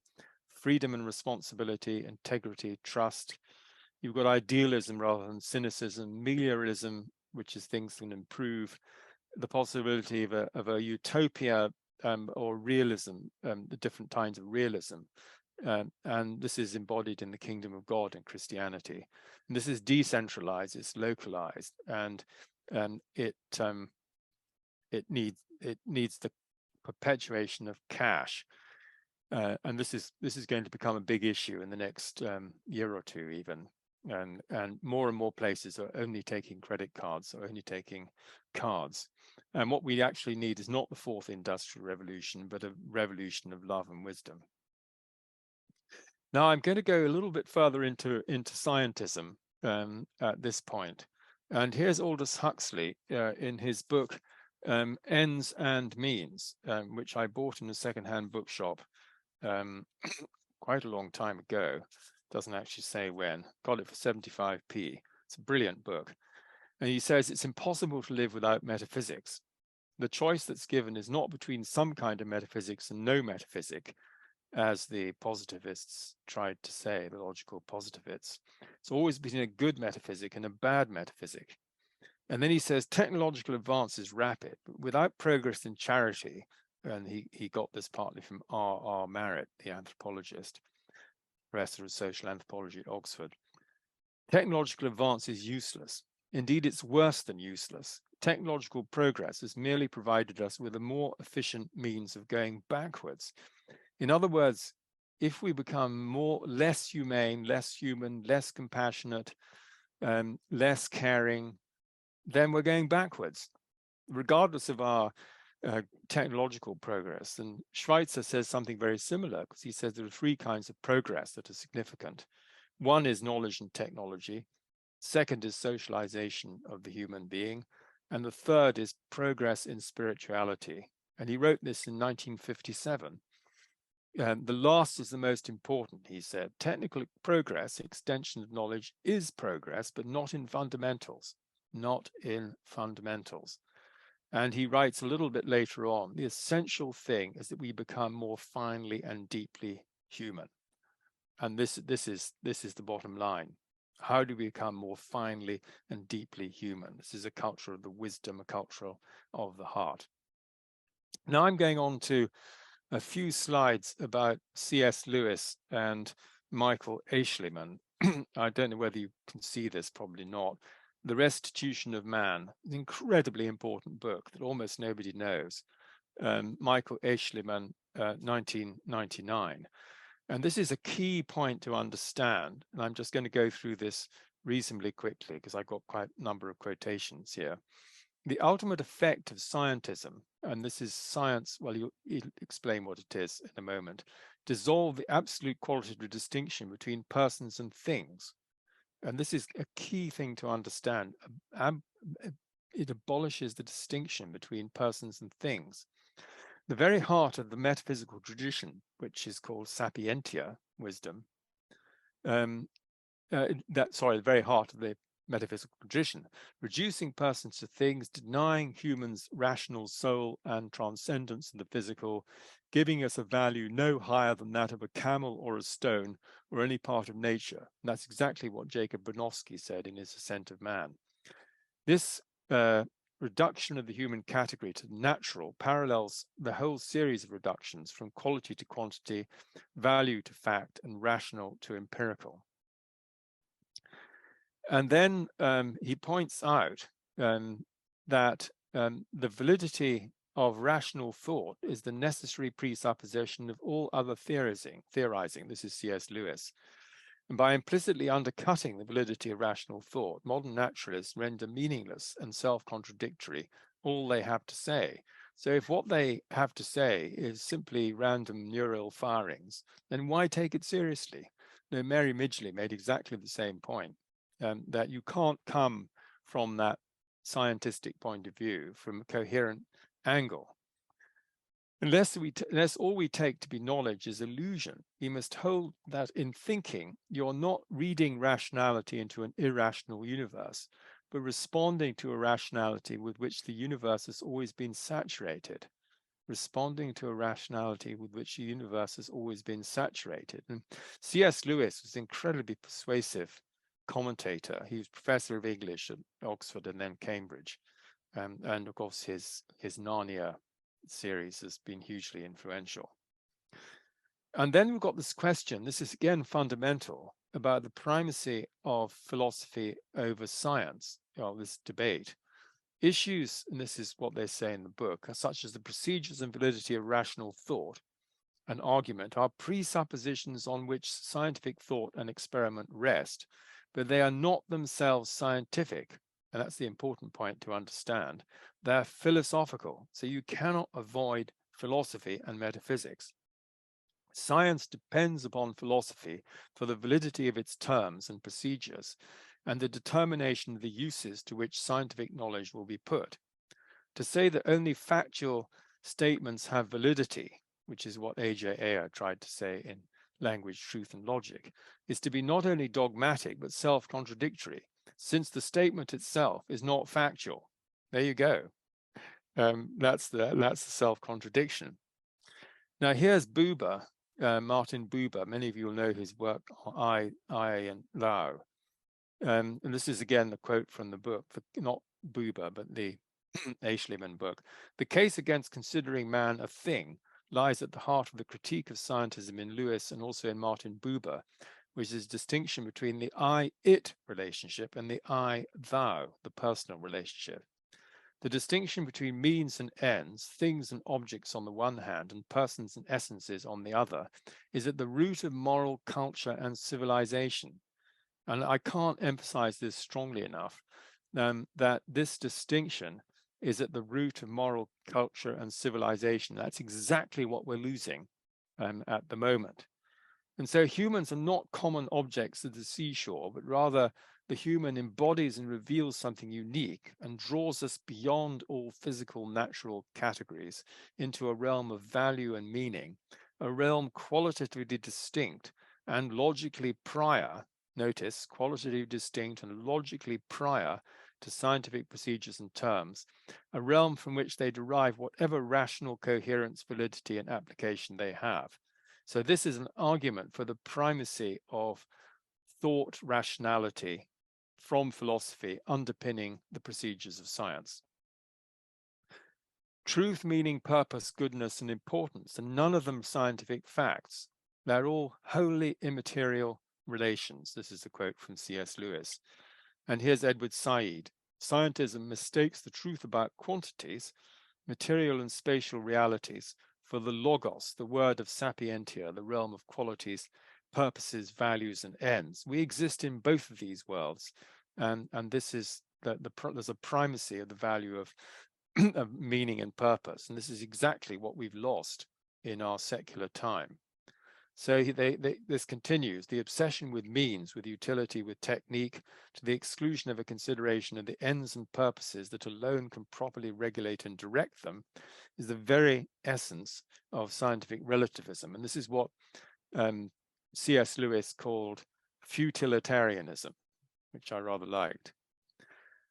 freedom and responsibility, integrity, trust. You've got idealism rather than cynicism, meliorism, which is things can improve, the possibility of a utopia or realism, the different kinds of realism. And this is embodied in the kingdom of God and Christianity. And this is decentralized, it's localized, and it needs the perpetuation of cash. And this is going to become a big issue in the next year or two even. And more places are only taking credit cards or only taking cards. And what we actually need is not the fourth industrial revolution, but a revolution of love and wisdom. Now I'm going to go a little bit further into scientism at this point. And here's Aldous Huxley in his book Ends and Means, which I bought in a secondhand bookshop quite a long time ago. Doesn't actually say when. Got it for 75p. It's a brilliant book. And he says it's impossible to live without metaphysics. The choice that's given is not between some kind of metaphysics and no metaphysic, as the positivists tried to say, the logical positivists. It's always between a good metaphysic and a bad metaphysic. And then he says technological advance is rapid, but without progress in charity, and he got this partly from R.R. Marriott, the anthropologist, professor of social anthropology at Oxford. Technological advance is useless. Indeed, it's worse than useless. Technological progress has merely provided us with a more efficient means of going backwards. In other words, if we become less humane, less human, less compassionate, less caring, then we're going backwards, regardless of our technological progress. And Schweitzer says something very similar, because he says there are three kinds of progress that are significant. One is knowledge and technology. Second is socialization of the human being. And the third is progress in spirituality. And he wrote this in 1957. The last is the most important, he said. Technical progress, extension of knowledge, is progress, but not in fundamentals, not in fundamentals. And he writes a little bit later on, the essential thing is that we become more finely and deeply human. And this is the bottom line. How do we become more finely and deeply human? This is a culture of the wisdom, a culture of the heart. Now I'm going on to a few slides about C.S. Lewis and Michael Eschliman. I don't know whether you can see this, probably not. The Restitution of Man, an incredibly important book that almost nobody knows. Michael Eschliman, 1999. And this is a key point to understand. And I'm just going to go through this reasonably quickly because I've got quite a number of quotations here. The ultimate effect of scientism, and this is science, well, you'll explain what it is in a moment, dissolve the absolute qualitative distinction between persons and things. And this is a key thing to understand. It abolishes the distinction between persons and things. The very heart of the metaphysical tradition, which is called sapientia, wisdom, the very heart of the metaphysical tradition, reducing persons to things, denying humans rational soul and transcendence in the physical, giving us a value no higher than that of a camel or a stone or any part of nature. And that's exactly what Jacob Bronowski said in his Ascent of Man. This reduction of the human category to natural parallels the whole series of reductions from quality to quantity, value to fact, and rational to empirical. And then he points out that the validity of rational thought is the necessary presupposition of all other theorizing. This is C.S. Lewis. And by implicitly undercutting the validity of rational thought, modern naturalists render meaningless and self-contradictory all they have to say. So if what they have to say is simply random neural firings, then why take it seriously? No, Mary Midgley made exactly the same point, that you can't come from that scientific point of view, from a coherent angle. Unless all we take to be knowledge is illusion, we must hold that in thinking, you're not reading rationality into an irrational universe, but responding to a rationality with which the universe has always been saturated. Responding to a rationality with which the universe has always been saturated. And C.S. Lewis was an incredibly persuasive commentator. He was professor of English at Oxford and then Cambridge. And of course, his Narnia series has been hugely influential. And then we've got this question, this is again fundamental, about the primacy of philosophy over science, this debate. Issues, and this is what they say in the book, such as the procedures and validity of rational thought and argument are presuppositions on which scientific thought and experiment rest, but they are not themselves scientific. And that's the important point to understand. They're philosophical, so you cannot avoid philosophy and metaphysics. Science depends upon philosophy for the validity of its terms and procedures and the determination of the uses to which scientific knowledge will be put. To say that only factual statements have validity, which is what A.J. Ayer tried to say in Language, Truth and Logic, is to be not only dogmatic but self-contradictory, since the statement itself is not factual. There you go. That's the self-contradiction. Now here's Buber, Martin Buber. Many of you will know his work on I and Thou. And this is again the quote from the book, not Buber, but the Eschliman book. The case against considering man a thing lies at the heart of the critique of scientism in Lewis and also in Martin Buber, which is distinction between the I-it relationship and the I-thou, the personal relationship. The distinction between means and ends, things and objects on the one hand, and persons and essences on the other, is at the root of moral culture and civilization. And I can't emphasize this strongly enough, that this distinction is at the root of moral culture and civilization. That's exactly what we're losing at the moment. And so humans are not common objects at the seashore, but rather the human embodies and reveals something unique and draws us beyond all physical natural categories into a realm of value and meaning, a realm qualitatively distinct and logically prior, notice, qualitatively distinct and logically prior to scientific procedures and terms, a realm from which they derive whatever rational coherence, validity, and application they have. So this is an argument for the primacy of thought rationality from philosophy underpinning the procedures of science. Truth, meaning, purpose, goodness, and importance, and none of them scientific facts. They're all wholly immaterial relations. This is a quote from C.S. Lewis. And here's Edward Said. Scientism mistakes the truth about quantities, material and spatial realities, for the logos, the word of sapientia, the realm of qualities, purposes, values, and ends. We exist in both of these worlds. And this is there's a primacy of the value of, of meaning and purpose. And this is exactly what we've lost in our secular time. So this continues, the obsession with means, with utility, with technique, to the exclusion of a consideration of the ends and purposes that alone can properly regulate and direct them, is the very essence of scientific relativism. And this is what C.S. Lewis called futilitarianism, which I rather liked.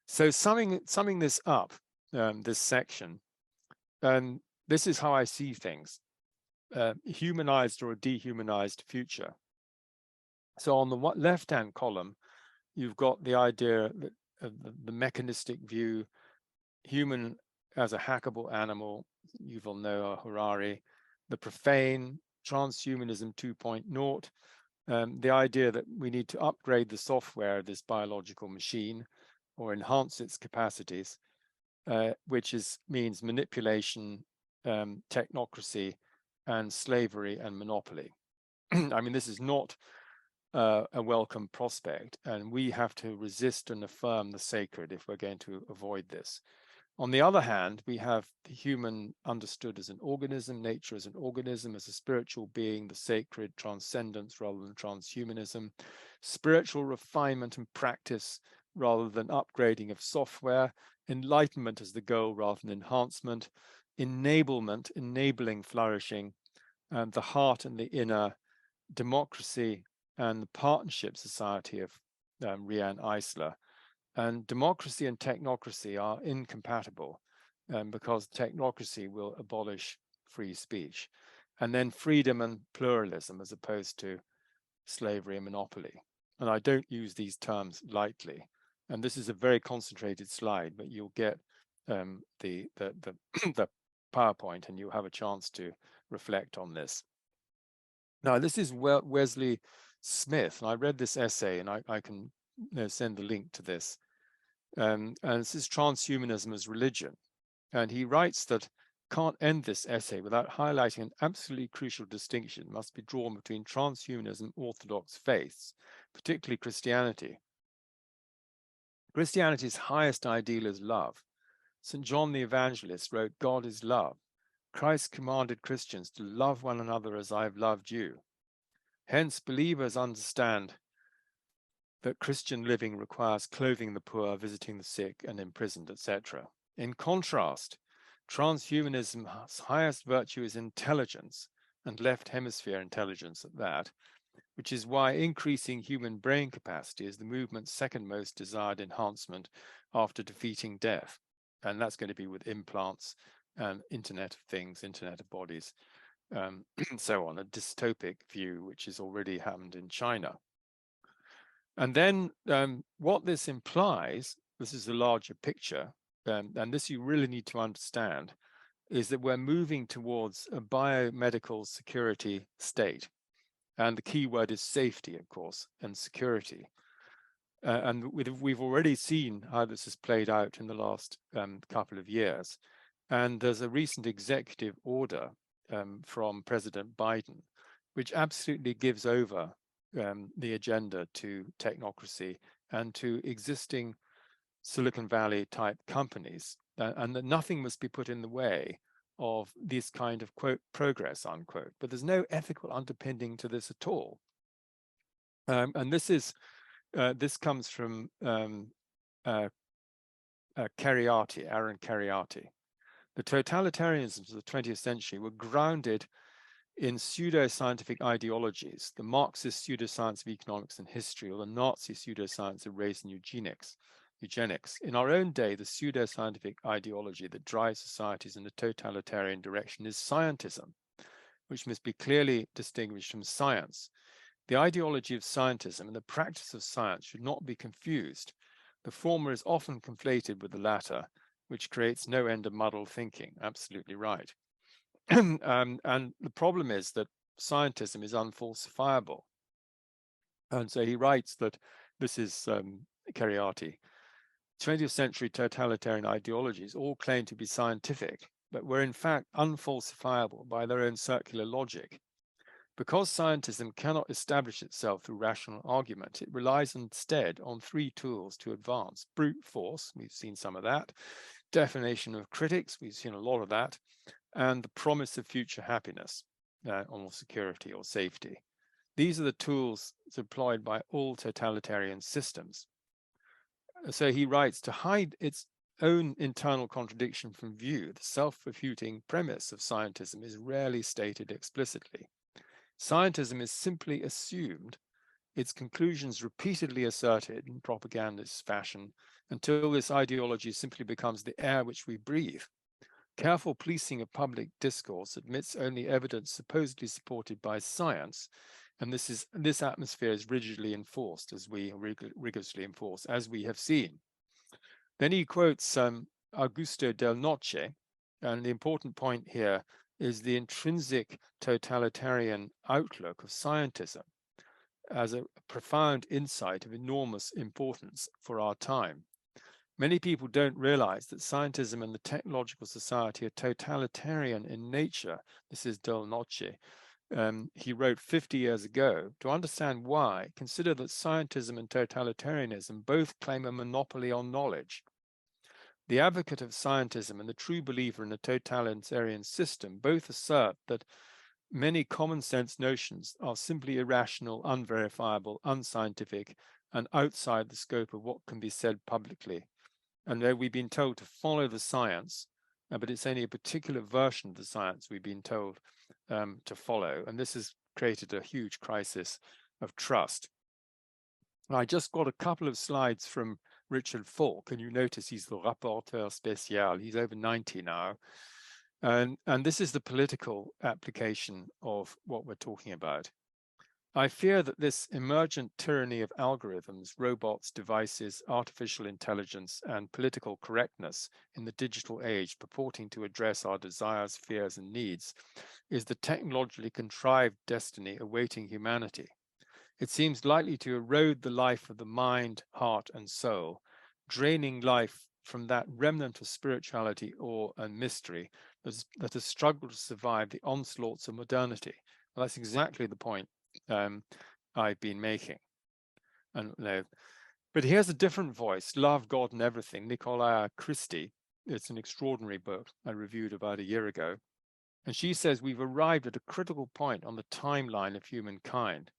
So summing this up, this section, this is how I see things. Humanized or a dehumanized future. So on the left-hand column, you've got the idea that the mechanistic view, human as a hackable animal, Yuval Noah Harari, the profane, transhumanism 2.0, the idea that we need to upgrade the software of this biological machine or enhance its capacities, which means manipulation, technocracy, and slavery and monopoly. I mean, this is not a welcome prospect, and we have to resist and affirm the sacred if we're going to avoid this. On the other hand, we have the human understood as an organism, nature as an organism, as a spiritual being, the sacred, transcendence rather than transhumanism, spiritual refinement and practice rather than upgrading of software, enlightenment as the goal rather than enhancement, enablement, enabling flourishing, and the heart and the inner, democracy and the partnership society of Rian Eisler. And democracy and technocracy are incompatible because technocracy will abolish free speech. And then freedom and pluralism as opposed to slavery and monopoly. And I don't use these terms lightly. And this is a very concentrated slide, but you'll get the PowerPoint and you'll have a chance to reflect on this. Now, this is Wesley Smith, and I read this essay, and I can send the link to this. And this is Transhumanism as Religion. And he writes that can't end this essay without highlighting an absolutely crucial distinction must be drawn between transhumanism, orthodox faiths, particularly Christianity. Christianity's highest ideal is love. St. John the Evangelist wrote, God is love. Christ commanded Christians to love one another as I have loved you. Hence, believers understand that Christian living requires clothing the poor, visiting the sick and imprisoned, etc. In contrast, transhumanism's highest virtue is intelligence, and left hemisphere intelligence at that, which is why increasing human brain capacity is the movement's second most desired enhancement after defeating death. And that's going to be with implants and Internet of Things, Internet of Bodies, and so on, a dystopic view, which has already happened in China. And then what this implies, this is a larger picture, and this you really need to understand, is that we're moving towards a biomedical security state. And the key word is safety, of course, and security. And we've already seen how this has played out in the last couple of years. And there's a recent executive order from President Biden, which absolutely gives over the agenda to technocracy and to existing Silicon Valley type companies, and that nothing must be put in the way of this kind of, quote, progress, unquote. But there's no ethical underpinning to this at all. And this comes from Aaron Kheriaty. The totalitarianisms of the 20th century were grounded in pseudo-scientific ideologies, the Marxist pseudoscience of economics and history, or the Nazi pseudoscience of race and eugenics. In our own day, the pseudo-scientific ideology that drives societies in a totalitarian direction is scientism, which must be clearly distinguished from science. The ideology of scientism and the practice of science should not be confused. The former is often conflated with the latter, which creates no end of muddled thinking. Absolutely right. And the problem is that scientism is unfalsifiable. And so he writes that, this is Kheriaty, 20th century totalitarian ideologies all claim to be scientific, but were in fact unfalsifiable by their own circular logic. Because scientism cannot establish itself through rational argument, it relies instead on three tools to advance: brute force, we've seen some of that; defamation of critics, we've seen a lot of that; and the promise of future happiness, or security or safety. These are the tools employed by all totalitarian systems. So he writes, to hide its own internal contradiction from view, the self-refuting premise of scientism is rarely stated explicitly. Scientism is simply assumed, its conclusions repeatedly asserted in propagandist fashion, until this ideology simply becomes the air which we breathe. Careful policing of public discourse admits only evidence supposedly supported by science, and this atmosphere is rigidly enforced, as we rigorously enforce, as we have seen. Then he quotes Augusto Del Noce, and the important point here is the intrinsic totalitarian outlook of scientism as a profound insight of enormous importance for our time. Many people don't realize that scientism and the technological society are totalitarian in nature. This is Del Noce. He wrote 50 years ago. To understand why, consider that scientism and totalitarianism both claim a monopoly on knowledge. The advocate of scientism and the true believer in a totalitarian system both assert that many common sense notions are simply irrational, unverifiable, unscientific, and outside the scope of what can be said publicly. And though we've been told to follow the science, but it's only a particular version of the science we've been told to follow. And this has created a huge crisis of trust. And I just got a couple of slides from Richard Falk, and you notice he's the rapporteur spécial. He's over 90 now. And this is the political application of what we're talking about. I fear that this emergent tyranny of algorithms, robots, devices, artificial intelligence, and political correctness in the digital age purporting to address our desires, fears, and needs is the technologically contrived destiny awaiting humanity. It seems likely to erode the life of the mind, heart, and soul, draining life from that remnant of spirituality, awe, and mystery that has struggled to survive the onslaughts of modernity. Well, that's exactly the point I've been making. But here's a different voice, Love, God, and Everything, Nicola Christie. It's an extraordinary book I reviewed about a year ago. And she says we've arrived at a critical point on the timeline of humankind.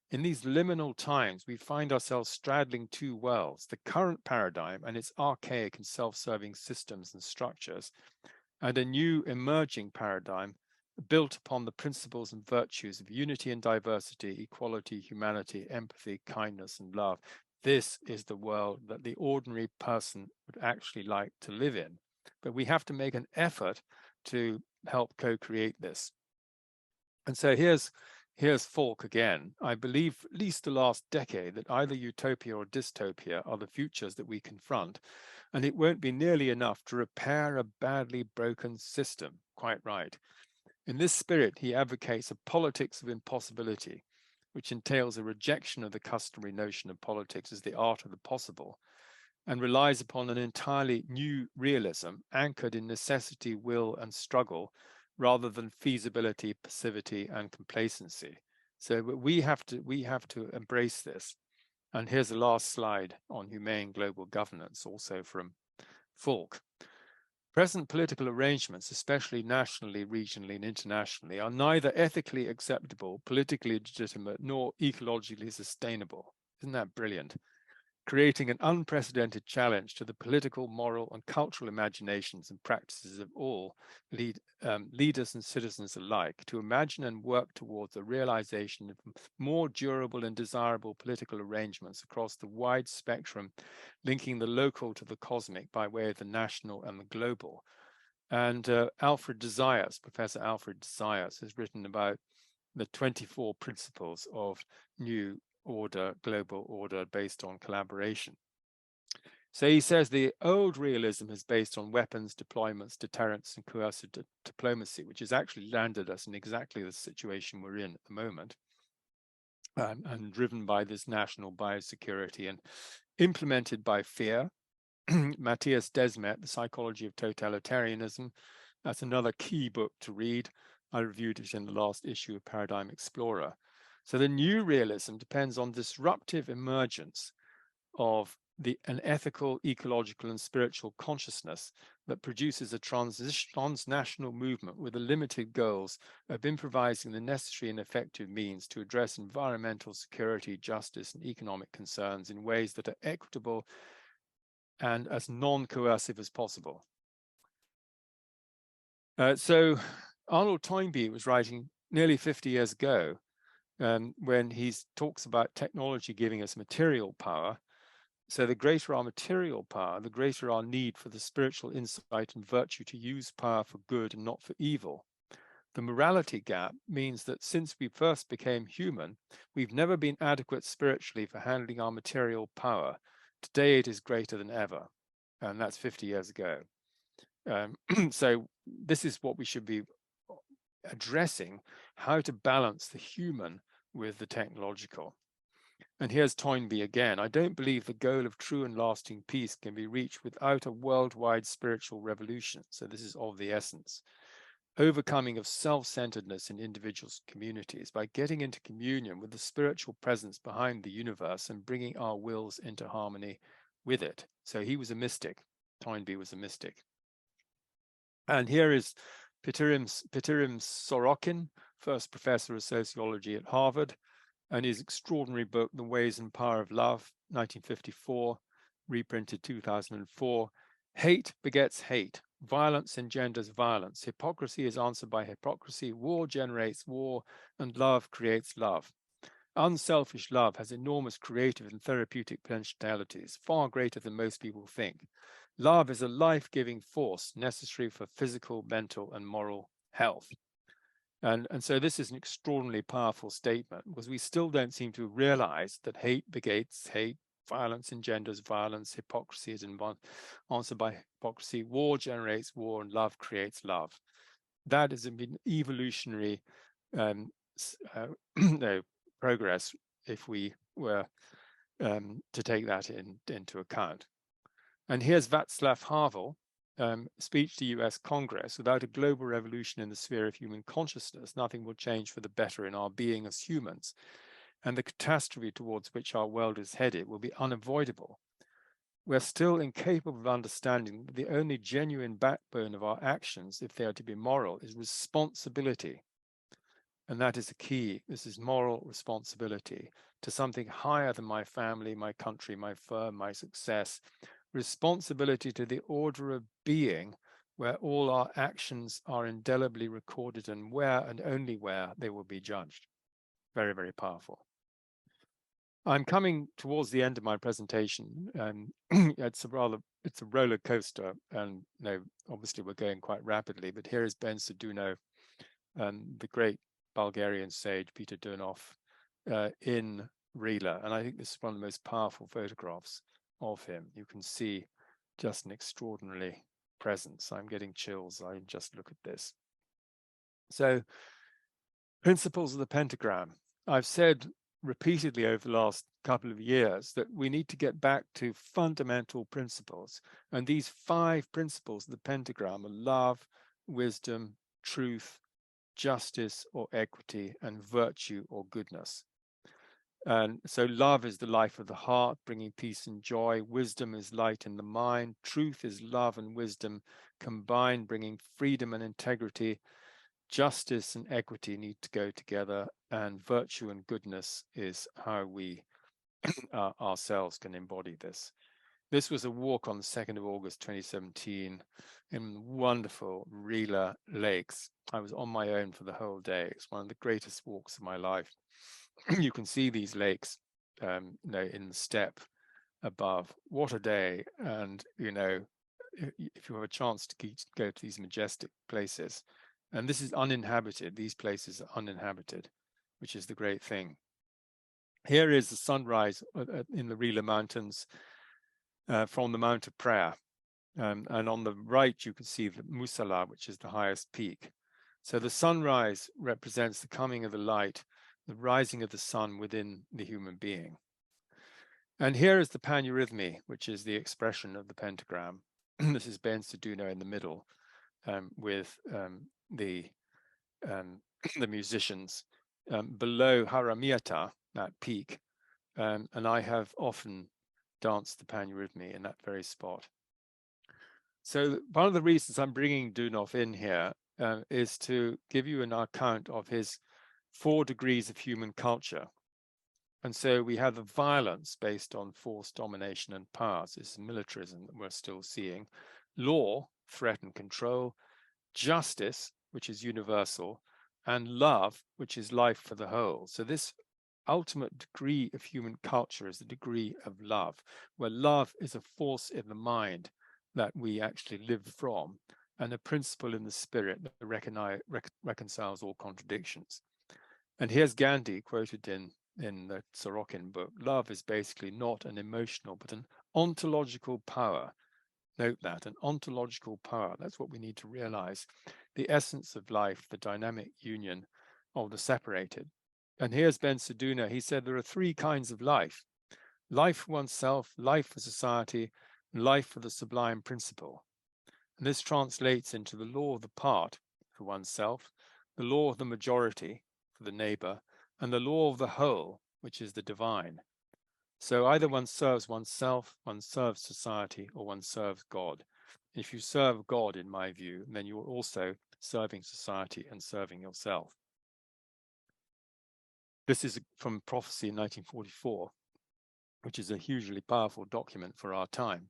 In these liminal times, we find ourselves straddling two worlds, the current paradigm and its archaic and self-serving systems and structures, and a new emerging paradigm built upon the principles and virtues of unity and diversity, equality, humanity, empathy, kindness, and love. This is the world that the ordinary person would actually like to live in. But we have to make an effort to help co-create this. And so here's Falk again. I believe for at least the last decade that either utopia or dystopia are the futures that we confront, and it won't be nearly enough to repair a badly broken system. Quite right. In this spirit, he advocates a politics of impossibility, which entails a rejection of the customary notion of politics as the art of the possible, and relies upon an entirely new realism anchored in necessity, will, and struggle, rather than feasibility, passivity, and complacency. So we have to embrace this. And here's the last slide on humane global governance, also from Falk. Present political arrangements, especially nationally, regionally, and internationally, are neither ethically acceptable, politically legitimate, nor ecologically sustainable. Isn't that brilliant? Creating an unprecedented challenge to the political, moral, and cultural imaginations and practices of all leaders and citizens alike to imagine and work towards the realization of more durable and desirable political arrangements across the wide spectrum, linking the local to the cosmic by way of the national and the global. And Professor Alfred Desires has written about the 24 principles of new order, global order based on collaboration. So he says the old realism is based on weapons, deployments, deterrence, and coercive diplomacy, which has actually landed us in exactly the situation we're in at the moment, and driven by this national biosecurity and implemented by fear. Matthias Desmet, The Psychology of Totalitarianism, that's another key book to read. I reviewed it in the last issue of Paradigm Explorer. So the new realism depends on disruptive emergence of an ethical, ecological, and spiritual consciousness that produces a transnational movement with the limited goals of improvising the necessary and effective means to address environmental security, justice, and economic concerns in ways that are equitable and as non-coercive as possible. So Arnold Toynbee was writing nearly 50 years ago when he talks about technology giving us material power. So the greater our material power, the greater our need for the spiritual insight and virtue to use power for good and not for evil. The morality gap means that since we first became human, we've never been adequate spiritually for handling our material power. Today it is greater than ever. And that's 50 years ago. So this is what we should be addressing, how to balance the human with the technological. And here's Toynbee again. I don't believe the goal of true and lasting peace can be reached without a worldwide spiritual revolution. So this is of the essence. Overcoming of self-centeredness in individuals' communities by getting into communion with the spiritual presence behind the universe and bringing our wills into harmony with it. So he was a mystic. Toynbee was a mystic. And here is Pitirim Sorokin, first professor of sociology at Harvard, and his extraordinary book, The Ways and Power of Love, 1954, reprinted 2004. Hate begets hate. Violence engenders violence. Hypocrisy is answered by hypocrisy. War generates war, and love creates love. Unselfish love has enormous creative and therapeutic potentialities, far greater than most people think. Love is a life-giving force necessary for physical, mental, and moral health. And so this is an extraordinarily powerful statement, because we still don't seem to realize that hate begets hate, violence engenders violence, hypocrisy is answered by hypocrisy, war generates war, and love creates love. That is an evolutionary progress if we were to take that into account. And here's Václav Havel, speech to US Congress: without a global revolution in the sphere of human consciousness, nothing will change for the better in our being as humans. And the catastrophe towards which our world is headed will be unavoidable. We're still incapable of understanding that the only genuine backbone of our actions, if they are to be moral, is responsibility. And that is the key. This is moral responsibility to something higher than my family, my country, my firm, my success. Responsibility to the order of being, where all our actions are indelibly recorded and where and only where they will be judged. Very, very powerful. I'm coming towards the end of my presentation, and it's a roller coaster, and obviously we're going quite rapidly, but here is Ben Saduno, the great Bulgarian sage Peter Durnov, in Rila, and I think this is one of the most powerful photographs of him. You can see just an extraordinary presence. I'm getting chills. I just look at this. So, principles of the pentagram. I've said repeatedly over the last couple of years that we need to get back to fundamental principles. And these 5 principles of the pentagram are love, wisdom, truth, justice or equity, and virtue or goodness. And so love is the life of the heart, bringing peace and joy. Wisdom is light in the mind. Truth is love and wisdom combined, bringing freedom and integrity. Justice and equity need to go together, and virtue and goodness is how we ourselves can embody this. This was a walk on the 2nd of August 2017 in wonderful Rila lakes. I was on my own for the whole day. It's one of the greatest walks of my life. You can see these lakes in the steppe above. What a day. And if you have a chance to go to these majestic places, and this is uninhabited, these places are uninhabited, which is the great thing. Here is the sunrise in the Rila Mountains from the Mount of Prayer. And on the right, you can see the Musala, which is the highest peak. So the sunrise represents the coming of the light, the rising of the sun within the human being. And here is the paneurythmy, which is the expression of the pentagram. This is Ben Saduno in the middle with the musicians below Haramiata, that peak. And I have often danced the paneurythmy in that very spot. So one of the reasons I'm bringing Durnov in here is to give you an account of his 4 degrees of human culture. And so we have the violence based on force, domination, and power. So this is militarism that we're still seeing. Law, threat and control. Justice, which is universal. And love, which is life for the whole. So this ultimate degree of human culture is the degree of love, where love is a force in the mind that we actually live from, and a principle in the spirit that reconciles all contradictions. And here's Gandhi quoted in the Sorokin book: love is basically not an emotional, but an ontological power Note that, an ontological power. That's what we need to realize. The essence of life, the dynamic union of the separated. And here's Ben Seduna. He said there are three kinds of life: life for oneself, life for society, life for the sublime principle. And this translates into the law of the part for oneself, the law of the majority for the neighbor, and the law of the whole, which is the divine. So either one serves oneself, one serves society, or one serves God. If you serve God, in my view, then you are also serving society and serving yourself. This is from Prophecy in 1944, which is a hugely powerful document for our time.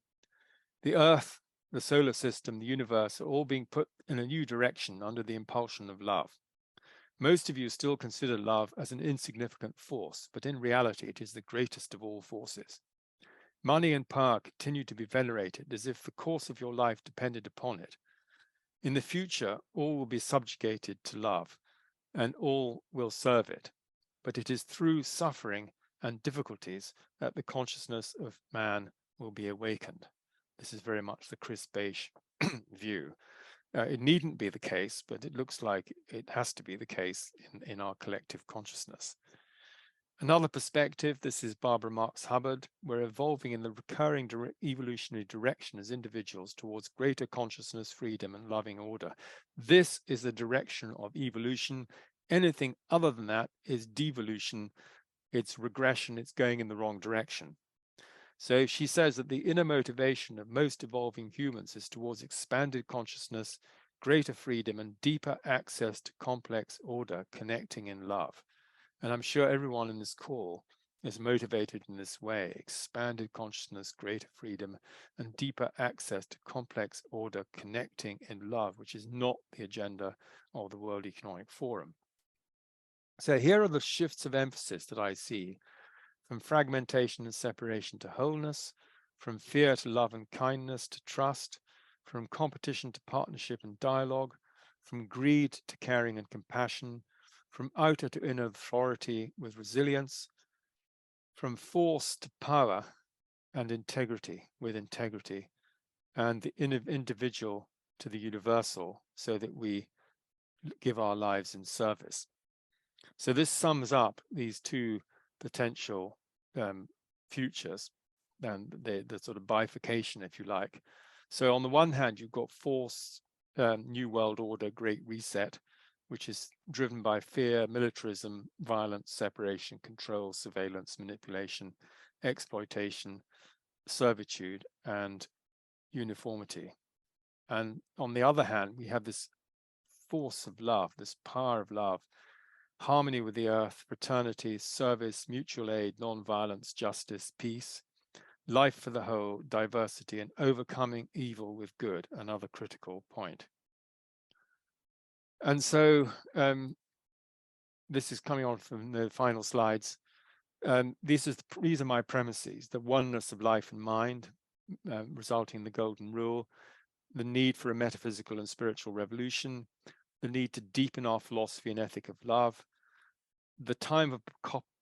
The Earth, the solar system, the universe are all being put in a new direction under the impulsion of love. Most of you still consider love as an insignificant force, but in reality, it is the greatest of all forces. Money and power continue to be venerated as if the course of your life depended upon it. In the future, all will be subjugated to love, and all will serve it. But it is through suffering and difficulties that the consciousness of man will be awakened. This is very much the Chris Beisch view. It needn't be the case, but it looks like it has to be the case in our collective consciousness. Another perspective, this is Barbara Marx Hubbard, we're evolving in the recurring evolutionary direction as individuals towards greater consciousness, freedom, and loving order. This is the direction of evolution. Anything other than that is devolution, it's regression, it's going in the wrong direction. So she says that the inner motivation of most evolving humans is towards expanded consciousness, greater freedom, and deeper access to complex order, connecting in love. And I'm sure everyone in this call is motivated in this way: expanded consciousness, greater freedom, and deeper access to complex order, connecting in love, which is not the agenda of the World Economic Forum. So here are the shifts of emphasis that I see: from fragmentation and separation to wholeness, from fear to love and kindness to trust, from competition to partnership and dialogue, from greed to caring and compassion, from outer to inner authority with resilience, from force to power and integrity with integrity, and the individual to the universal, so that we give our lives in service. So this sums up these two potential futures and the sort of bifurcation, if you like. So on the one hand, you've got force, New World Order, Great Reset, which is driven by fear, militarism, violence, separation, control, surveillance, manipulation, exploitation, servitude, and uniformity. And on the other hand, we have this force of love, this power of love, harmony with the earth, fraternity, service, mutual aid, non-violence, justice, peace, life for the whole, diversity, and overcoming evil with good, another critical point. And so this is coming on from the final slides. These are my premises: the oneness of life and mind, resulting in the golden rule, the need for a metaphysical and spiritual revolution, the need to deepen our philosophy and ethic of love. The time of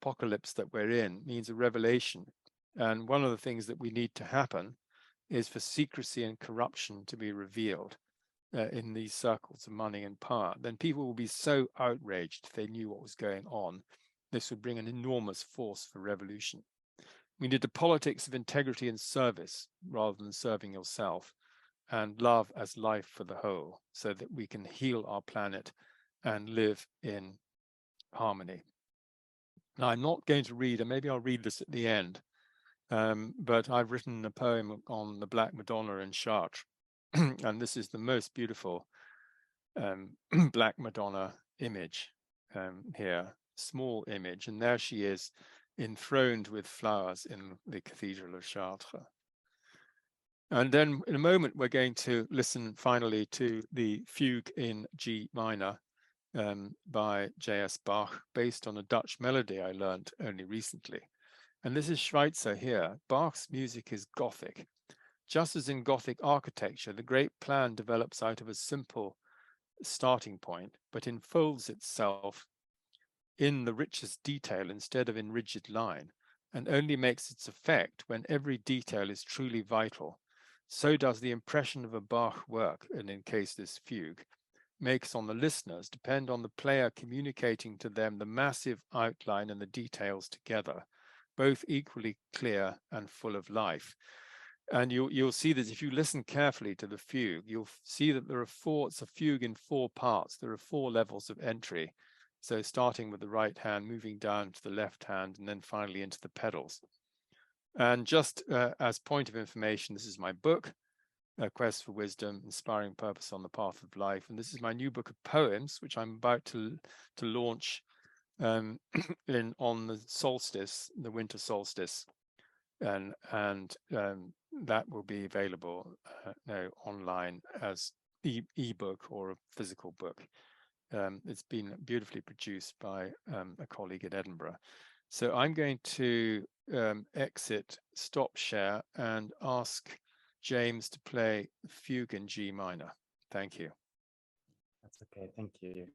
apocalypse that we're in means a revelation. And one of the things that we need to happen is for secrecy and corruption to be revealed in these circles of money and power. Then people will be so outraged if they knew what was going on. This would bring an enormous force for revolution. We need a politics of integrity and service rather than serving yourself, and love as life for the whole, so that we can heal our planet and live in harmony. Now, I'm not going to read, and maybe I'll read this at the end, but I've written a poem on the Black Madonna in Chartres, and this is the most beautiful Black Madonna image here, small image, and there she is, enthroned with flowers in the Cathedral of Chartres. And then in a moment, we're going to listen finally to the Fugue in G minor by J.S. Bach, based on a Dutch melody I learned only recently. And this is Schweitzer here. Bach's music is Gothic. Just as in Gothic architecture, the great plan develops out of a simple starting point, but enfolds itself in the richest detail instead of in rigid line, and only makes its effect when every detail is truly vital. so does the impression of a Bach work, and in case this fugue, makes on the listeners depend on the player communicating to them the massive outline and the details together, both equally clear and full of life. And you'll see that if you listen carefully to the fugue, you'll see that there are it's a fugue in 4 parts. There are 4 levels of entry. So starting with the right hand, moving down to the left hand, and then finally into the pedals. And just as point of information, this is my book, A Quest for Wisdom, Inspiring Purpose on the Path of Life. And this is my new book of poems, which I'm about to launch on the solstice, the winter solstice. And that will be available online as ebook or a physical book. It's been beautifully produced by a colleague at Edinburgh. So I'm going to exit stop share and ask James to play Fugue in G minor. Thank you. That's okay. Thank you.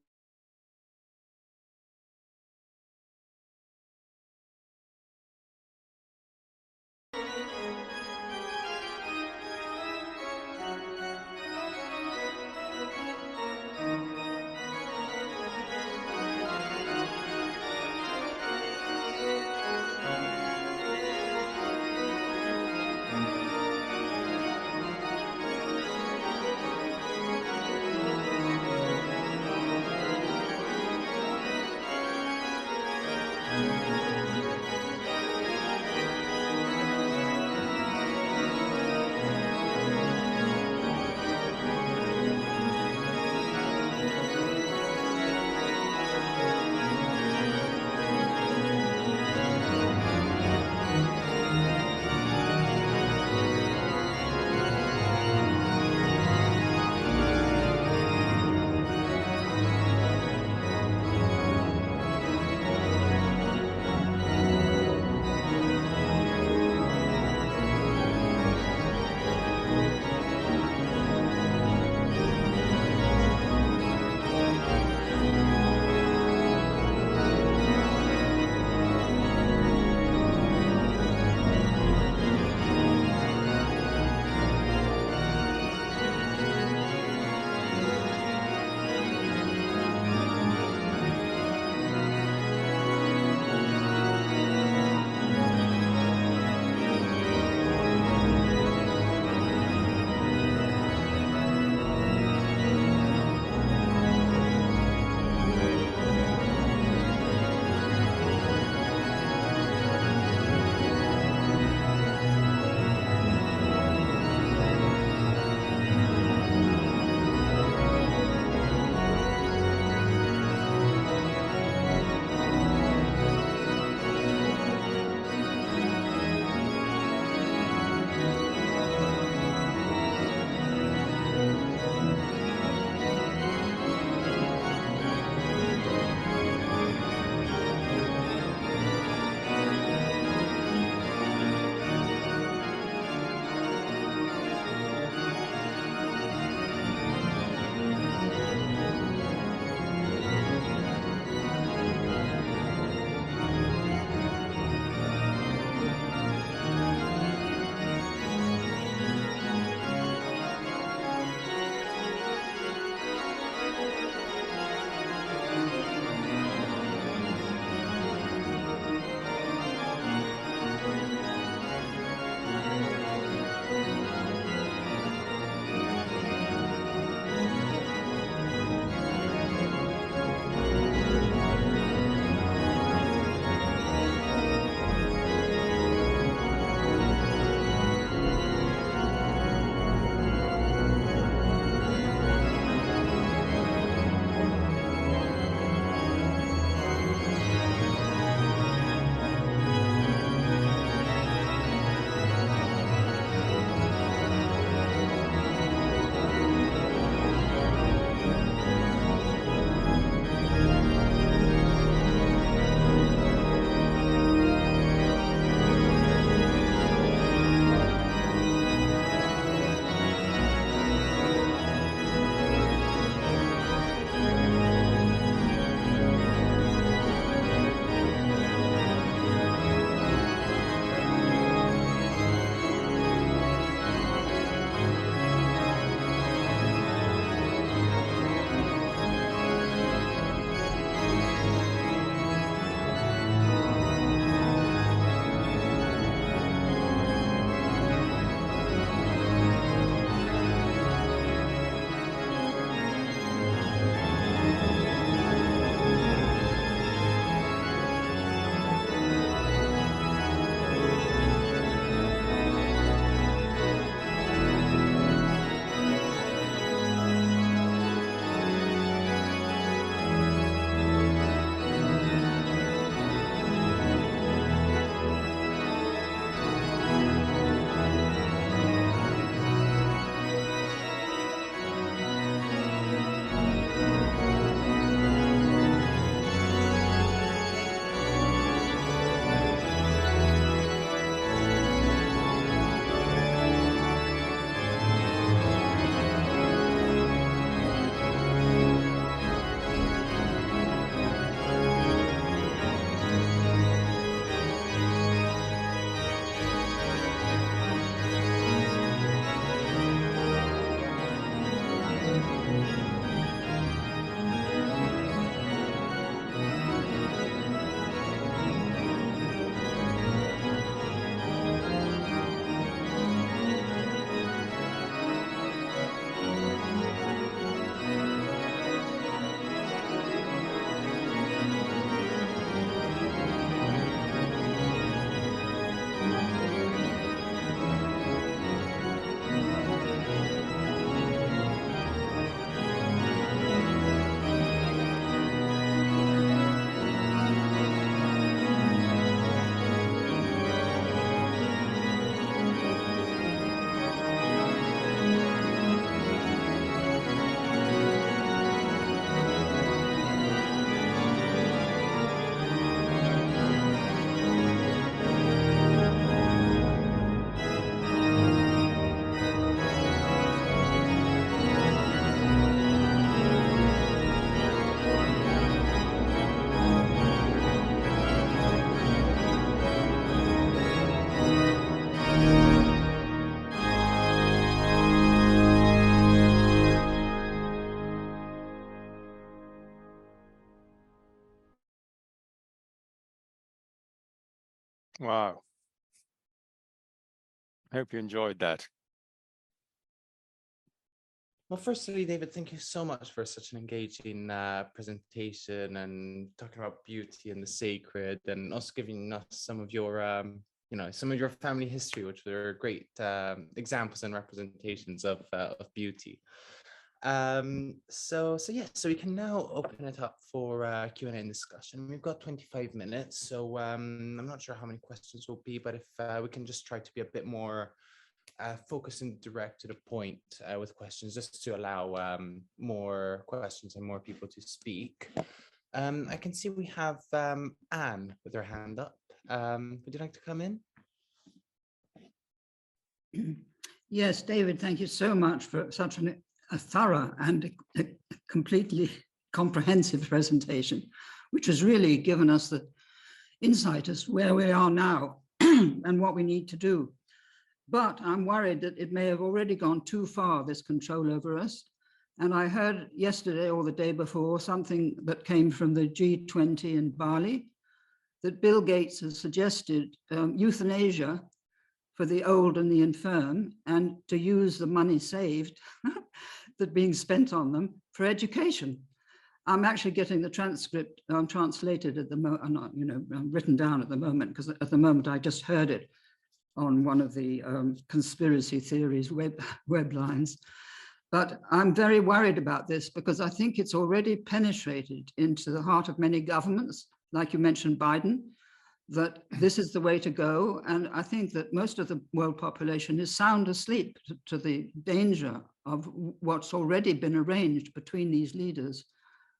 Wow. Hope you enjoyed that. Well, firstly, David, thank you so much for such an engaging presentation and talking about beauty and the sacred, and also giving us some of your, some of your family history, which were great examples and representations of beauty. So we can now open it up for Q&A and discussion. We've got 25 minutes, so I'm not sure how many questions will be, but if we can just try to be a bit more focus and direct to the point with questions, just to allow more questions and more people to speak. I can see we have Anne with her hand up. Would you like to come in? Yes, David, thank you so much for such a thorough and a completely comprehensive presentation, which has really given us the insight as to where we are now and what we need to do. But I'm worried that it may have already gone too far, this control over us. And I heard yesterday or the day before something that came from the G20 in Bali, that Bill Gates has suggested euthanasia for the old and the infirm, and to use the money saved that being spent on them for education. I'm actually getting the transcript translated at the moment, written down at the moment, because at the moment I just heard it on one of the conspiracy theories web lines. But I'm very worried about this, because I think it's already penetrated into the heart of many governments, like you mentioned Biden, that this is the way to go. And I think that most of the world population is sound asleep to the danger of what's already been arranged between these leaders.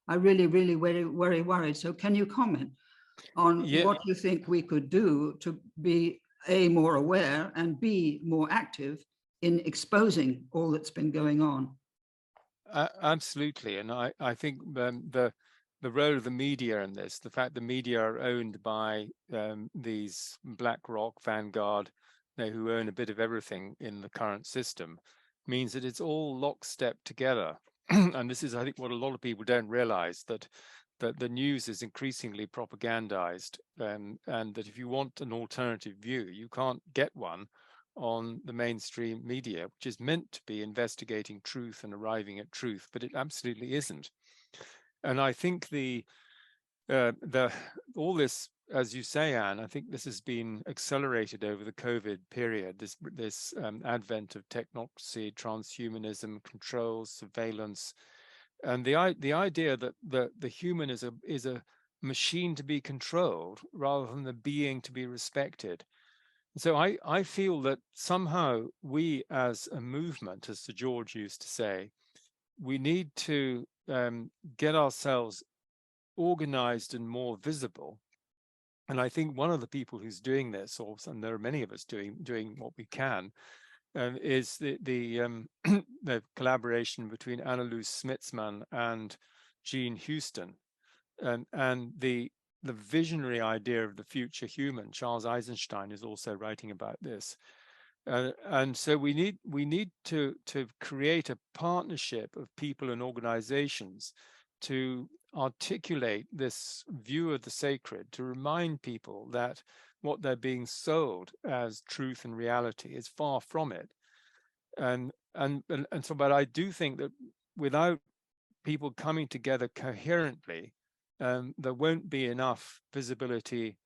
I really, really very worried. So can you comment on what you think we could do to be A, more aware, and B, more active in exposing all that's been going on? Absolutely. And I think the role of the media in this, the fact the media are owned by these BlackRock, Vanguard, who own a bit of everything in the current system, means that it's all lockstep together. And this is, I think, what a lot of people don't realize, that the news is increasingly propagandized, and that if you want an alternative view, you can't get one on the mainstream media, which is meant to be investigating truth and arriving at truth, but it absolutely isn't. And I think all this, as you say, Anne, I think this has been accelerated over the COVID period, this advent of technocracy, transhumanism, control, surveillance, and the idea that the human is a machine to be controlled rather than the being to be respected. So I feel that somehow we, as a movement, as Sir George used to say, we need to get ourselves organized and more visible. And I think one of the people who's doing this, and there are many of us doing what we can, is the collaboration between Annalise Smitsman and Jean Houston, and the visionary idea of the future human. Charles Eisenstein is also writing about this, and so we need to create a partnership of people and organizations to articulate this view of the sacred, to remind people that what they're being sold as truth and reality is far from it. And so, but I do think that without people coming together coherently, there won't be enough visibility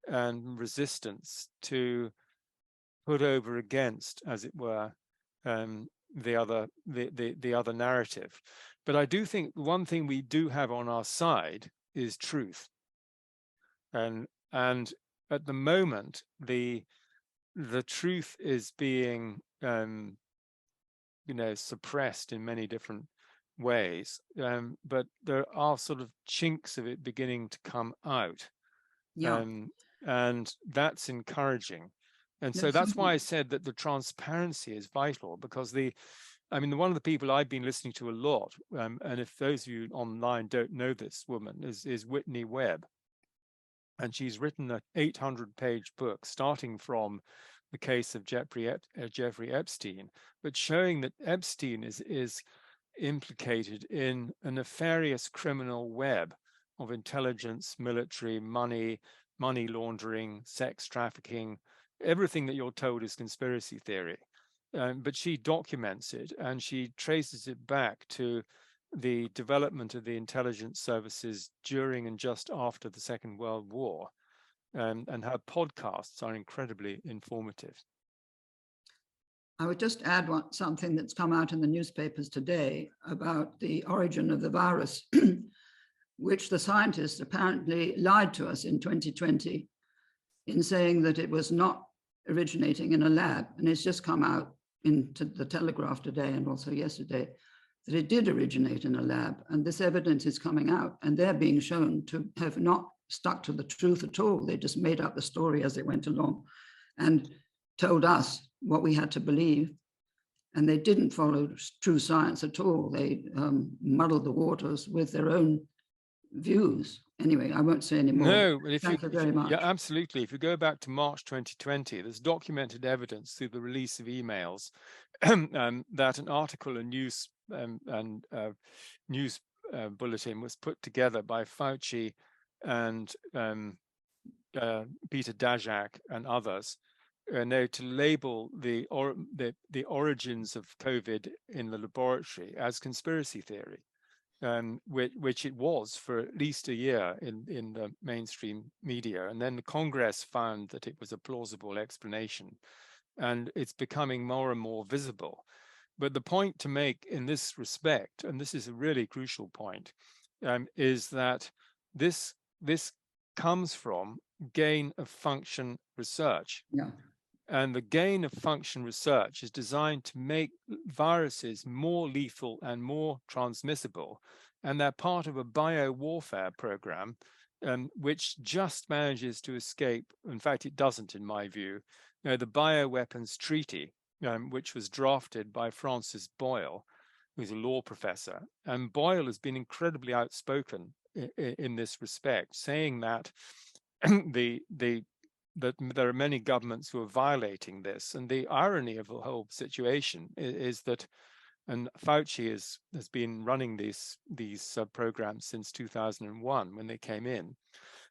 and resistance to put over against, as it were, the other narrative. But I do think one thing we do have on our side is truth. And at the moment, the truth is being suppressed in many different ways, but there are sort of chinks of it beginning to come out. Yeah. And that's encouraging. And so that's why I said that the transparency is vital, because one of the people I've been listening to a lot, and if those of you online don't know this woman, is Whitney Webb. And she's written an 800-page book, starting from the case of Jeffrey Epstein, but showing that Epstein is implicated in a nefarious criminal web of intelligence, military, money, money laundering, sex trafficking, everything that you're told is conspiracy theory. But she documents it, and she traces it back to the development of the intelligence services during and just after the Second World War. And her podcasts are incredibly informative. I would just add something that's come out in the newspapers today about the origin of the virus, which the scientists apparently lied to us in 2020 in saying that it was not originating in a lab. And it's just come out into the Telegraph today and also yesterday that it did originate in a lab. And this evidence is coming out, and they're being shown to have not stuck to the truth at all. They just made up the story as they went along and told us what we had to believe. And they didn't follow true science at all. They muddled the waters with their own views. Anyway, I won't say any more. No, but Thank you very much. Yeah, absolutely. If you go back to March 2020, there's documented evidence through the release of emails that an article, a news bulletin was put together by Fauci and Peter Daszak and others, to label the origins of COVID in the laboratory as conspiracy theory, which it was for at least a year in the mainstream media. And then the Congress found that it was a plausible explanation, and it's becoming more and more visible. But the point to make in this respect, and this is a really crucial point, is that this comes from gain of function research. Yeah. And the gain of function research is designed to make viruses more lethal and more transmissible. And they're part of a biowarfare program, which just manages to escape. In fact, it doesn't, in my view, the Bioweapons Treaty, which was drafted by Francis Boyle, who's a law professor. And Boyle has been incredibly outspoken in this respect, saying that that there are many governments who are violating this. And the irony of the whole situation is that, and Fauci has been running these programs since 2001 when they came in,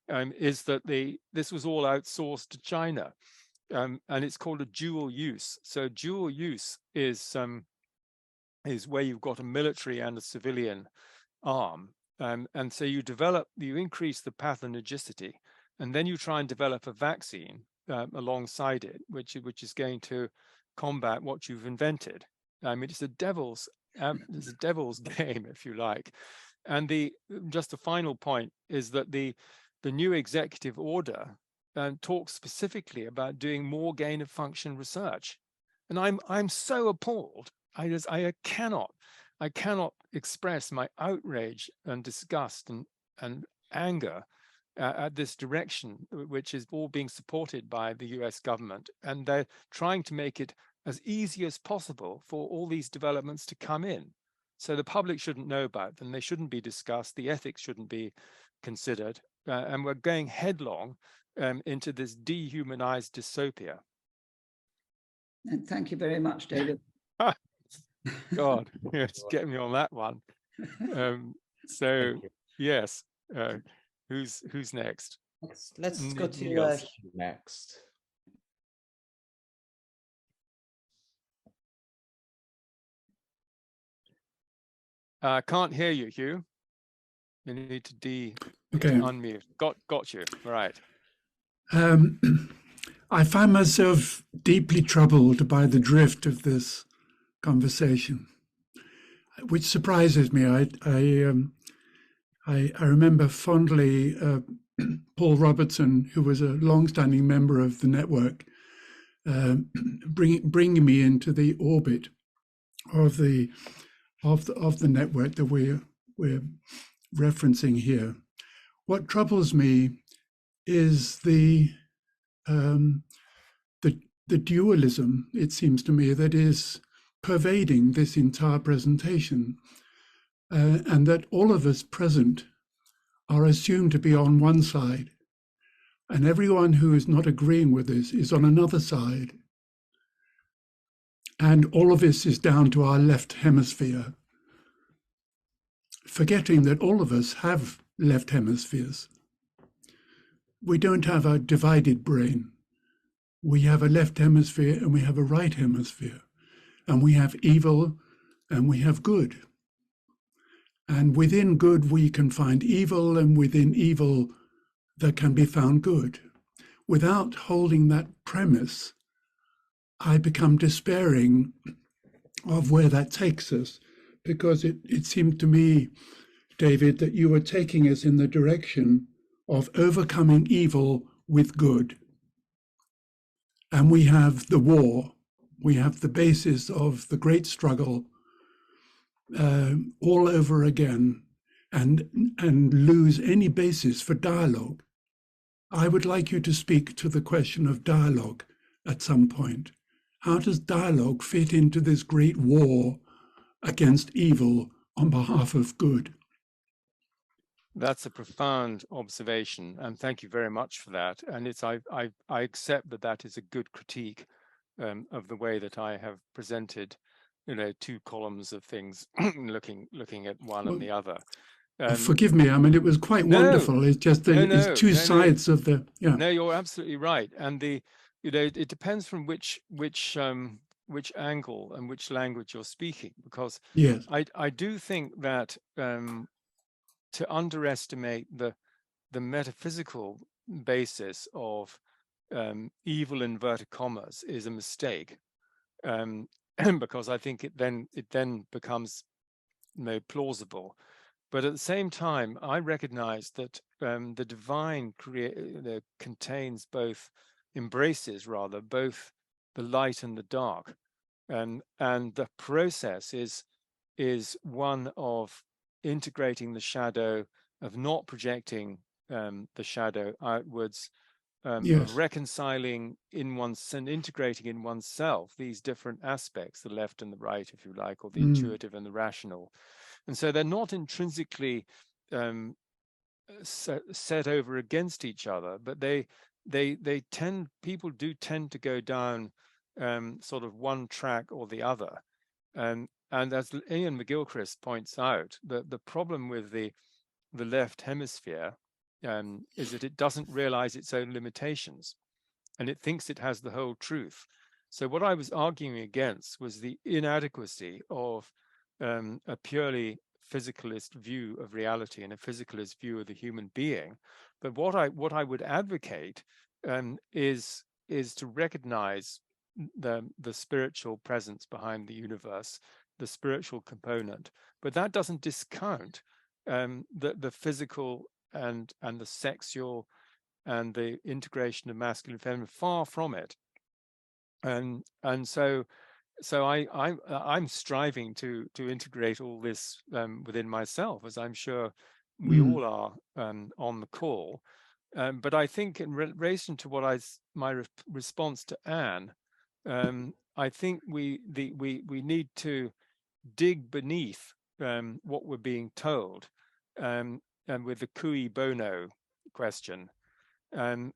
is that this was all outsourced to China, and it's called a dual use. So dual use is where you've got a military and a civilian arm, and so you increase the pathogenicity. And then you try and develop a vaccine alongside it, which is going to combat what you've invented. I mean, it's a devil's game, if you like. And just the final point is that the new executive order talks specifically about doing more gain of function research, and I'm so appalled. I cannot express my outrage and disgust and anger at this direction, which is all being supported by the US government. And they're trying to make it as easy as possible for all these developments to come in. So the public shouldn't know about them. They shouldn't be discussed. The ethics shouldn't be considered. And we're going headlong into this dehumanized dystopia. And thank you very much, David. God, yes, get me on that one. So, yes. Who's next? Let's go to Hugh next. I can't hear you, Hugh. You need to unmute. Got you. All right. I find myself deeply troubled by the drift of this conversation, which surprises me. I remember fondly Paul Robertson, who was a long-standing member of the network, bringing me into the orbit of the network that we're referencing here. What troubles me is the dualism, it seems to me, that is pervading this entire presentation. And that all of us present are assumed to be on one side, and everyone who is not agreeing with this is on another side. And all of this is down to our left hemisphere, forgetting that all of us have left hemispheres. we don't have a divided brain. We have a left hemisphere and we have a right hemisphere. And we have evil and we have good. And within good, we can find evil, and within evil, there can be found good. Without holding that premise, I become despairing of where that takes us, because it seemed to me, David, that you were taking us in the direction of overcoming evil with good. And we have the war, we have the basis of the great struggle all over again, and lose any basis for dialogue. I would like you to speak to the question of dialogue at some point. How does dialogue fit into this great war against evil on behalf of good? That's a profound observation, and thank you very much for that. And it's I accept that that is a good critique of the way that I have presented, two columns of things, looking at one and the other. Forgive me, I mean, it was quite wonderful. It's just that it's two sides of the, yeah. No, you're absolutely right. And it depends from which angle and which language you're speaking, because yes. I do think that to underestimate the metaphysical basis of evil inverted commas is a mistake, because I think it then becomes plausible. But at the same time, I recognize that the divine contains embraces both the light and the dark, and the process is one of integrating the shadow, of not projecting the shadow outwards, of reconciling and integrating in oneself these different aspects, the left and the right, if you like, or the intuitive and the rational. And so they're not intrinsically set over against each other, but people do tend to go down sort of one track or the other. And as Ian McGilchrist points out, the problem with the left hemisphere is that it doesn't realize its own limitations, and it thinks it has the whole truth. So what I was arguing against was the inadequacy of a purely physicalist view of reality and a physicalist view of the human being. But what I would advocate is to recognize the spiritual presence behind the universe, the spiritual component. But that doesn't discount the physical and the sexual and the integration of masculine and feminine. Far from it. And so I'm striving to integrate all this within myself, as I'm sure we all are on the call. But I think in relation to my response to Anne, I think we need to dig beneath what we're being told, and with the cui bono question, and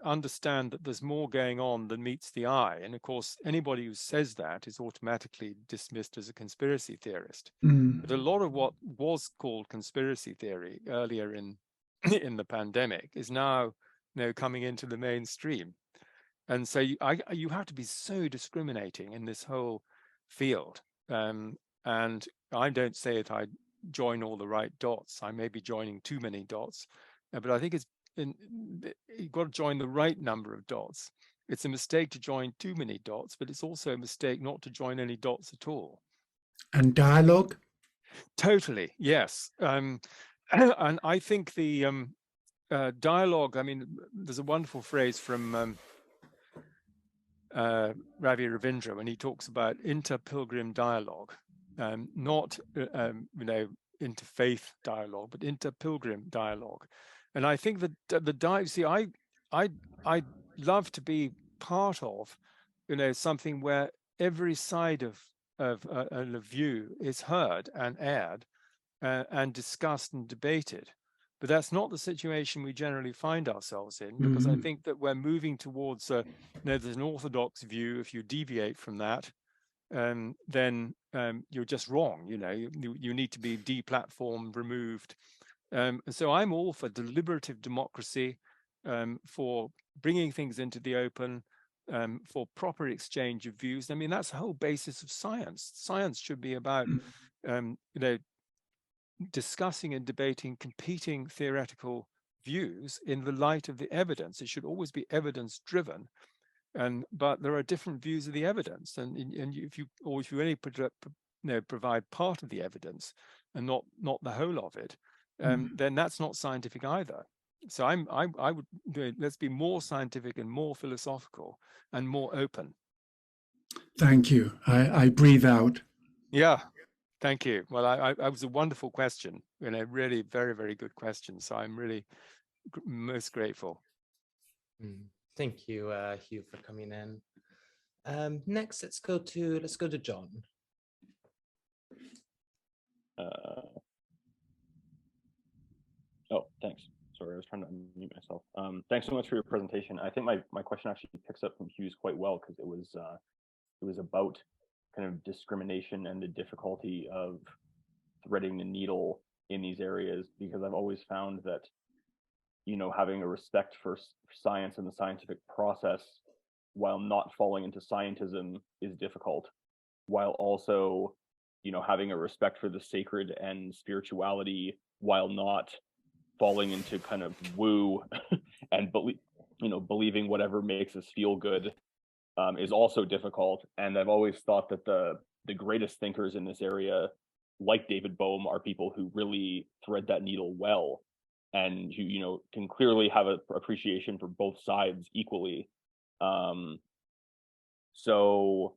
understand that there's more going on than meets the eye. And of course, anybody who says that is automatically dismissed as a conspiracy theorist. But a lot of what was called conspiracy theory earlier in the pandemic is now coming into the mainstream. And so you have to be so discriminating in this whole field. And I don't say that I join all the right dots. I may be joining too many dots, but I think you've got to join the right number of dots. It's a mistake to join too many dots, but it's also a mistake not to join any dots at all. And dialogue? Totally, yes. And I think the dialogue, I mean, there's a wonderful phrase from Ravi Ravindra when he talks about inter-pilgrim dialogue, not interfaith dialogue, but inter-pilgrim dialogue. And I think that I love to be part of, something where every side of a view is heard and aired and discussed and debated. But that's not the situation we generally find ourselves in, because I think that we're moving towards there's an orthodox view. If you deviate from that, then you're just wrong. You need to be deplatformed, removed. So I'm all for deliberative democracy, for bringing things into the open, for proper exchange of views. I mean, that's the whole basis of science. Science should be about, discussing and debating competing theoretical views in the light of the evidence. It should always be evidence driven. But there are different views of the evidence, and if you only provide part of the evidence and not the whole of it, then that's not scientific either. So I would let's be more scientific and more philosophical and more open. Thank you. I breathe out. Yeah, thank you. Well, I was a wonderful question, really very, very good question. So I'm really most grateful. Thank you, Hugh, for coming in. Next, let's go to John. Oh, thanks. Sorry, I was trying to unmute myself. Thanks so much for your presentation. I think my question actually picks up from Hugh's quite well, because it was about kind of discrimination and the difficulty of threading the needle in these areas, because I've always found that, having a respect for science and the scientific process while not falling into scientism is difficult, while also, having a respect for the sacred and spirituality while not falling into kind of woo and believing whatever makes us feel good is also difficult. And I've always thought that the greatest thinkers in this area, like David Bohm, are people who really thread that needle well, and who can clearly have an appreciation for both sides equally. So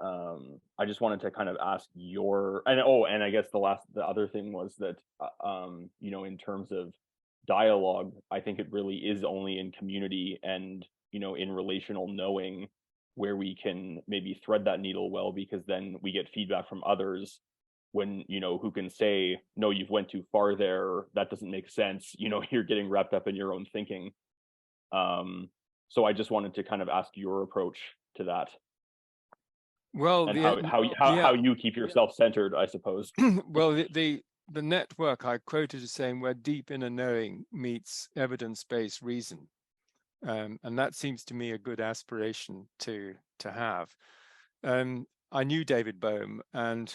I just wanted to kind of ask and I guess the other thing was that in terms of dialogue, I think it really is only in community and in relational knowing where we can maybe thread that needle well, because then we get feedback from others when who can say, no, you've went too far there, that doesn't make sense, you're getting wrapped up in your own thinking. So I just wanted to kind of ask your approach to that. Well, and how you keep yourself centered, I suppose. Well, the network I quoted is saying where deep inner knowing meets evidence-based reason, and that seems to me a good aspiration to have. I knew David Bohm, and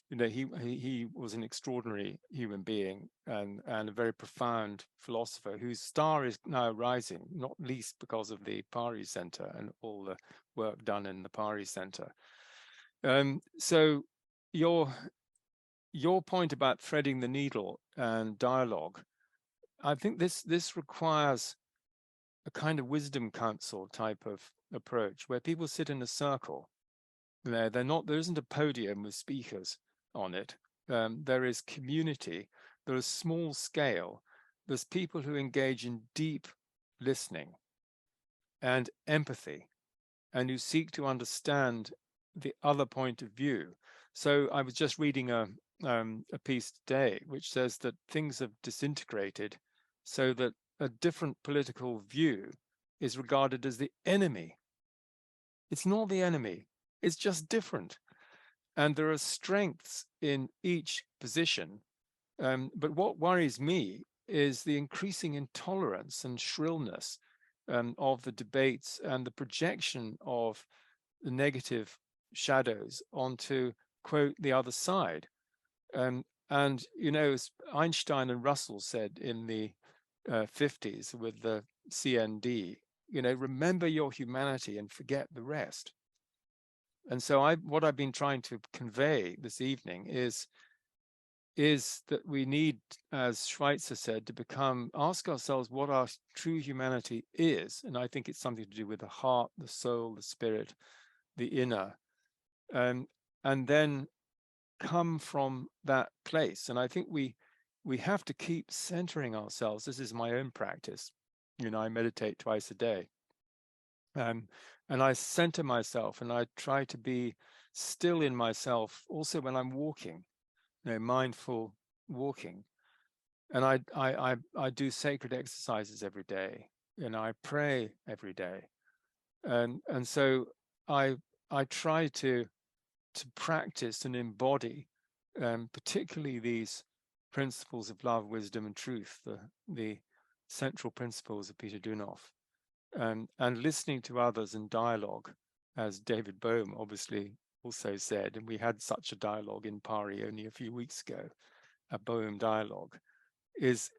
he was an extraordinary human being and a very profound philosopher whose star is now rising, not least because of the Pari Center and all the work done in the Pari Center. So your point about threading the needle and dialogue, I think this requires a kind of wisdom council type of approach where people sit in a circle. There isn't a podium with speakers on it. There is community. There is small scale. There's people who engage in deep listening and empathy, and who seek to understand the other point of view. So I was just reading a piece today which says that things have disintegrated so that a different political view is regarded as the enemy. It's not the enemy. It's just different. And there are strengths in each position. But what worries me is the increasing intolerance and shrillness of the debates and the projection of the negative shadows onto, quote, the other side. And, as Einstein and Russell said in the 50s with the CND, remember your humanity and forget the rest. And so what I've been trying to convey this evening is that we need, as Schweitzer said, to ask ourselves what our true humanity is. And I think it's something to do with the heart, the soul, the spirit, the inner, and then come from that place. And I think we have to keep centering ourselves. This is my own practice. I meditate twice a day. And I center myself, and I try to be still in myself also when I'm walking, mindful walking. And I do sacred exercises every day, and I pray every day. And so I try to practice and embody particularly these principles of love, wisdom, and truth, the central principles of Peter Dunoff, and listening to others in dialogue, as David Bohm obviously also said, and we had such a dialogue in Pari only a few weeks ago, a Bohm dialogue, is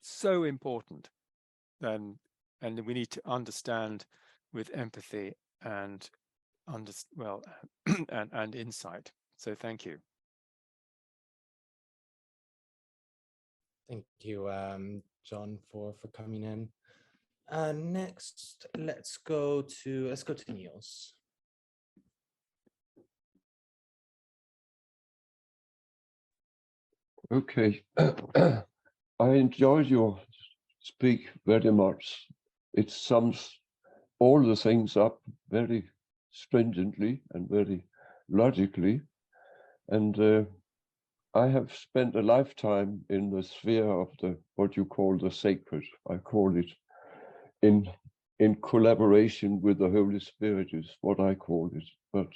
so important. And we need to understand with empathy and and insight. So thank you. Thank you, John, for coming in. Next, let's go to Niels. Okay, I enjoyed your speak very much. It sums all the things up very stringently and very logically. And I have spent a lifetime in the sphere of what you call the sacred. I call it in collaboration with the Holy Spirit is what I call it. But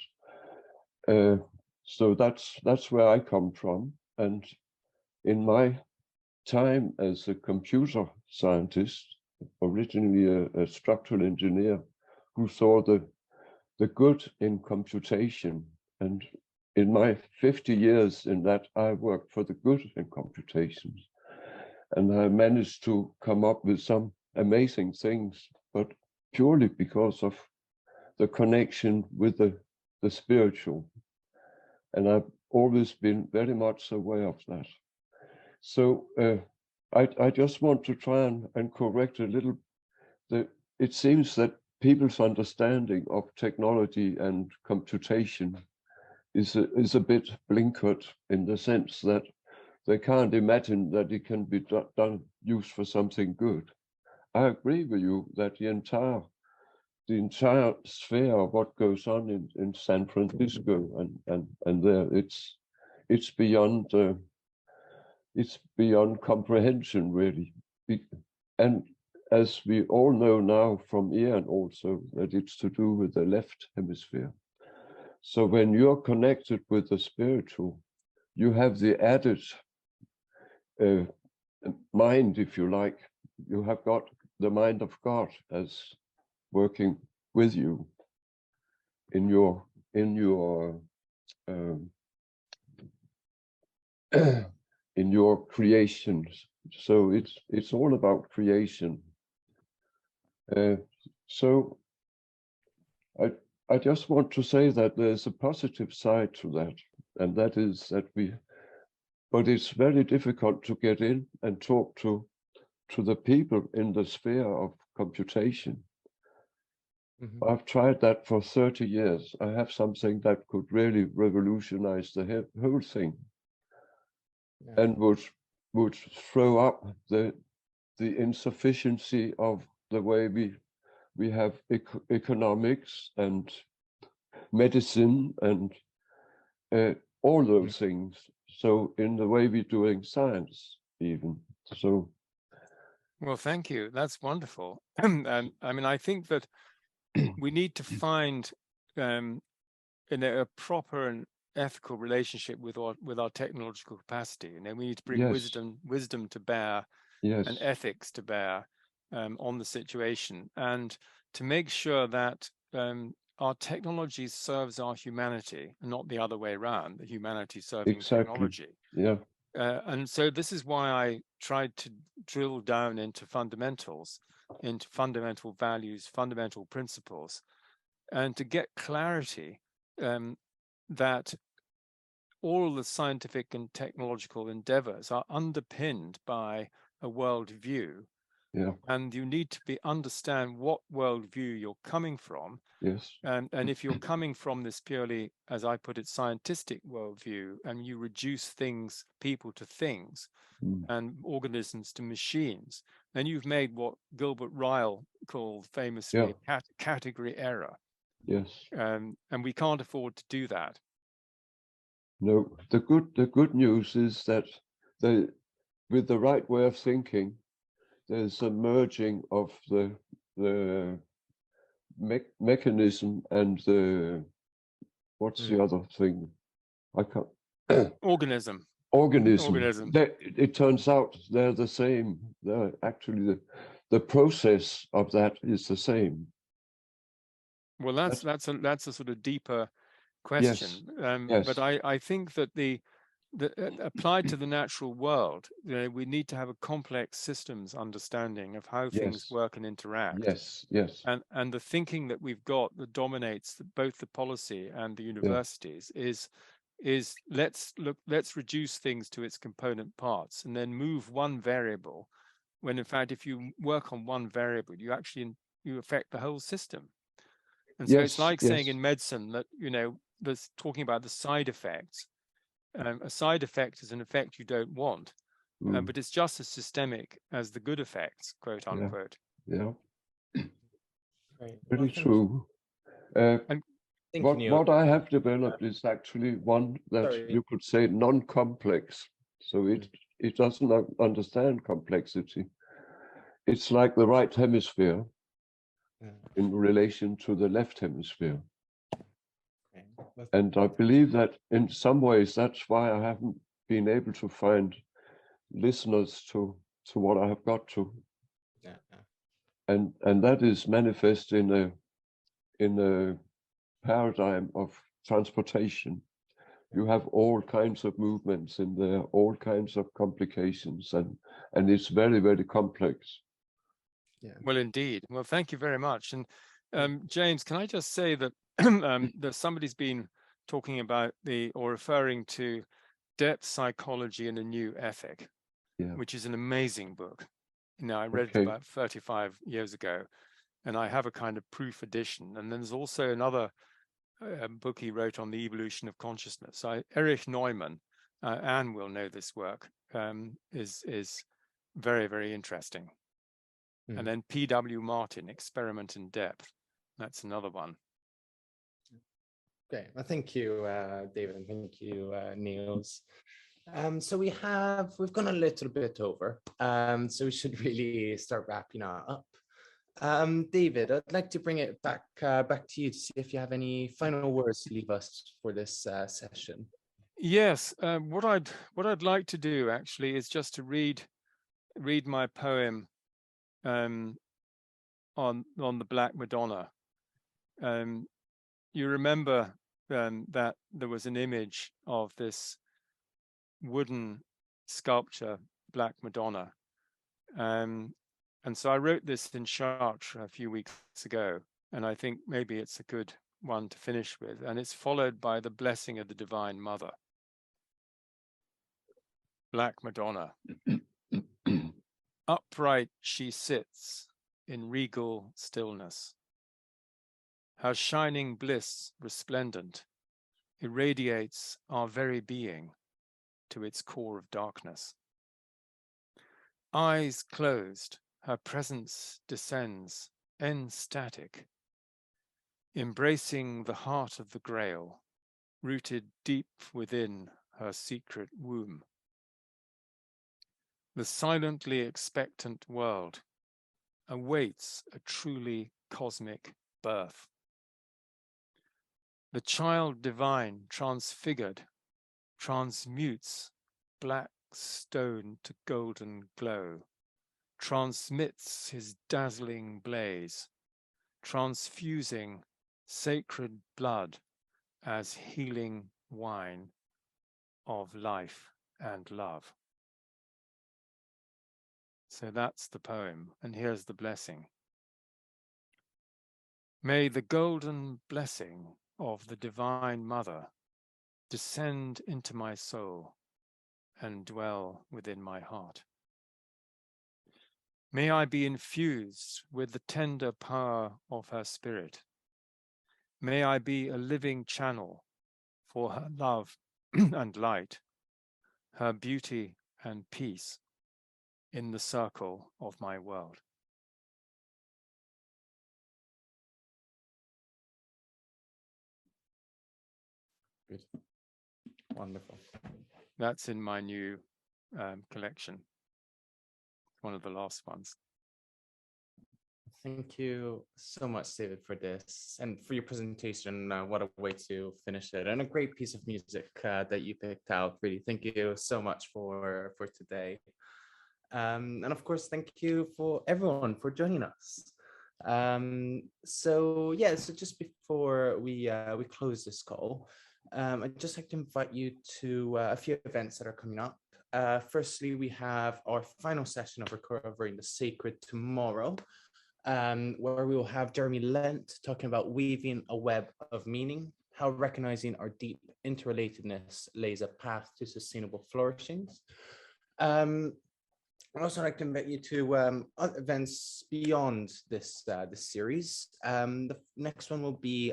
so that's where I come from. And in my time as a computer scientist, originally a structural engineer who saw the good in computation, and in my 50 years in that, I worked for the good in computation, and I managed to come up with some amazing things, but purely because of the connection with the spiritual. And I've always been very much aware of that. So I just want to try and correct a little. It seems that people's understanding of technology and computation is a bit blinkered, in the sense that they can't imagine that it can be used for something good. I agree with you that the entire sphere of what goes on in San Francisco and there, it's beyond comprehension, really. And as we all know now from Ian also, that it's to do with the left hemisphere. So when you're connected with the spiritual, you have the added mind, if you like. You have got the mind of God as working with you in your in your creations. So it's all about creation. So I just want to say that there's a positive side to that, and that is that but it's very difficult to get in and talk to the people in the sphere of computation. Mm-hmm. I've tried that for 30 years. I have something that could really revolutionize the whole thing, and would throw up the insufficiency of the way we have economics and medicine and all those things. So in the way we're doing science, even. So. Well, thank you. That's wonderful. And I mean, I think that we need to find a proper and ethical relationship with our technological capacity. And then we need to bring wisdom to bear, and ethics to bear on the situation, and to make sure that our technology serves our humanity and not the other way around, the humanity serving technology. Yeah. And so this is why I tried to drill down into fundamentals, into fundamental values, fundamental principles, and to get clarity that all the scientific and technological endeavors are underpinned by a worldview. Yeah. And you need to understand what worldview you're coming from. Yes. And if you're coming from this purely, as I put it, scientific worldview, and you reduce people to things, and organisms to machines, then you've made what Gilbert Ryle called famously category error. Yes. And we can't afford to do that. No, the good news is that with the right way of thinking, there's a merging of the mechanism and the what's the other thing? I can't. Organism. organism. It turns out they're the same. They're actually the process of that is the same. Well, that's a sort of deeper question. Yes. But I think that the applied to the natural world, we need to have a complex systems understanding of how things work and interact. Yes. And the thinking that we've got that dominates both the policy and the universities is let's reduce things to its component parts and then move one variable, when in fact if you work on one variable you affect the whole system. And so it's like saying in medicine that there's talking about the side effects. A side effect is an effect you don't want, but it's just as systemic as the good effects, quote unquote. Very true. What I have developed is actually one that you could say non-complex. So it doesn't understand complexity. It's like the right hemisphere in relation to the left hemisphere. And I believe that in some ways that's why I haven't been able to find listeners to what I have got to. And that is manifest in a paradigm of transportation. You have all kinds of movements in there, all kinds of complications, and it's very, very complex. Well, indeed. Well, thank you very much. And James, can I just say that that somebody's been talking about or referring to depth psychology and a new ethic, which is an amazing book. I read it about 35 years ago, and I have a kind of proof edition. And then there's also another book he wrote on the evolution of consciousness. Erich Neumann, Anne will know this work, is very, very interesting. And then P.W. Martin, Experiment in Depth. That's another one. Okay, well, thank you, David, and thank you, Niels. So we've gone a little bit over, so we should really start wrapping up. David, I'd like to bring it back to you to see if you have any final words to leave us for this session. Yes, what I'd like to do actually is just to read my poem on the Black Madonna. You remember that there was an image of this wooden sculpture, Black Madonna. And so I wrote this in Chartres a few weeks ago, and I think maybe it's a good one to finish with. And it's followed by the blessing of the Divine Mother. Black Madonna. Upright she sits in regal stillness. Her shining bliss resplendent irradiates our very being to its core of darkness. Eyes closed, her presence descends, ecstatic, embracing the heart of the Grail, rooted deep within her secret womb. The silently expectant world awaits a truly cosmic birth. The child divine transfigured transmutes black stone to golden glow, transmits his dazzling blaze, transfusing sacred blood as healing wine of life and love. So that's the poem, and here's the blessing. May the golden blessing of the Divine Mother descend into my soul and dwell within my heart. May I be infused with the tender power of her spirit. May I be a living channel for her love and light, her beauty and peace in the circle of my world. Good. Wonderful. That's in my new collection. One of the last ones. Thank you so much, David, for this and for your presentation. What a way to finish it, and a great piece of music that you picked out. Really, thank you so much for today. And of course, thank you for everyone for joining us. So just before we close this call, I'd just like to invite you to a few events that are coming up. Firstly, we have our final session of Recovering the Sacred tomorrow, where we will have Jeremy Lent talking about weaving a web of meaning, how recognizing our deep interrelatedness lays a path to sustainable flourishing. I'd also like to invite you to other events beyond this series. The next one will be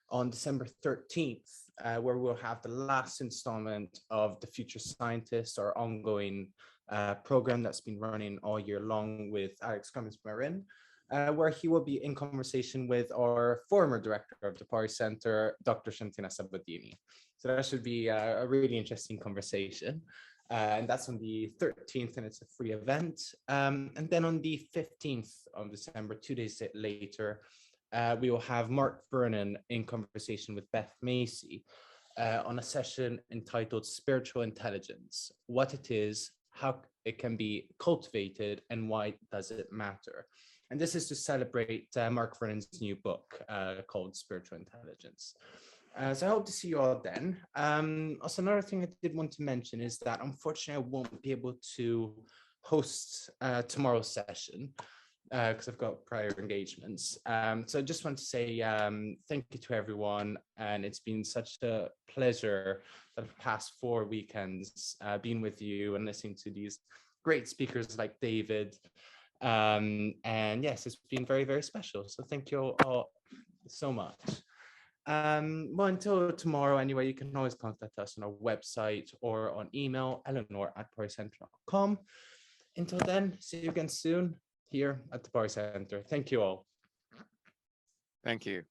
on December 13th, where we'll have the last installment of the Future Scientist, our ongoing program that's been running all year long with Alex Cummins-Marin, where he will be in conversation with our former director of the Pari Center, Dr. Shantina Sabadini. So that should be a really interesting conversation. And that's on the 13th, and it's a free event. And then on the 15th of December, 2 days later, we will have Mark Vernon in conversation with Beth Macy on a session entitled Spiritual Intelligence, what it is, how it can be cultivated, and why does it matter? And this is to celebrate Mark Vernon's new book called Spiritual Intelligence. So I hope to see you all then. Also, another thing I did want to mention is that unfortunately I won't be able to host tomorrow's session because I've got prior engagements. So I just want to say thank you to everyone, and it's been such a pleasure the past 4 weekends being with you and listening to these great speakers like David. And yes, it's been very, very special. So thank you all so much. Well, until tomorrow, anyway, you can always contact us on our website or on email, eleanor@paricenter.com. Until then, see you again soon here at the Pari Center. Thank you all. Thank you.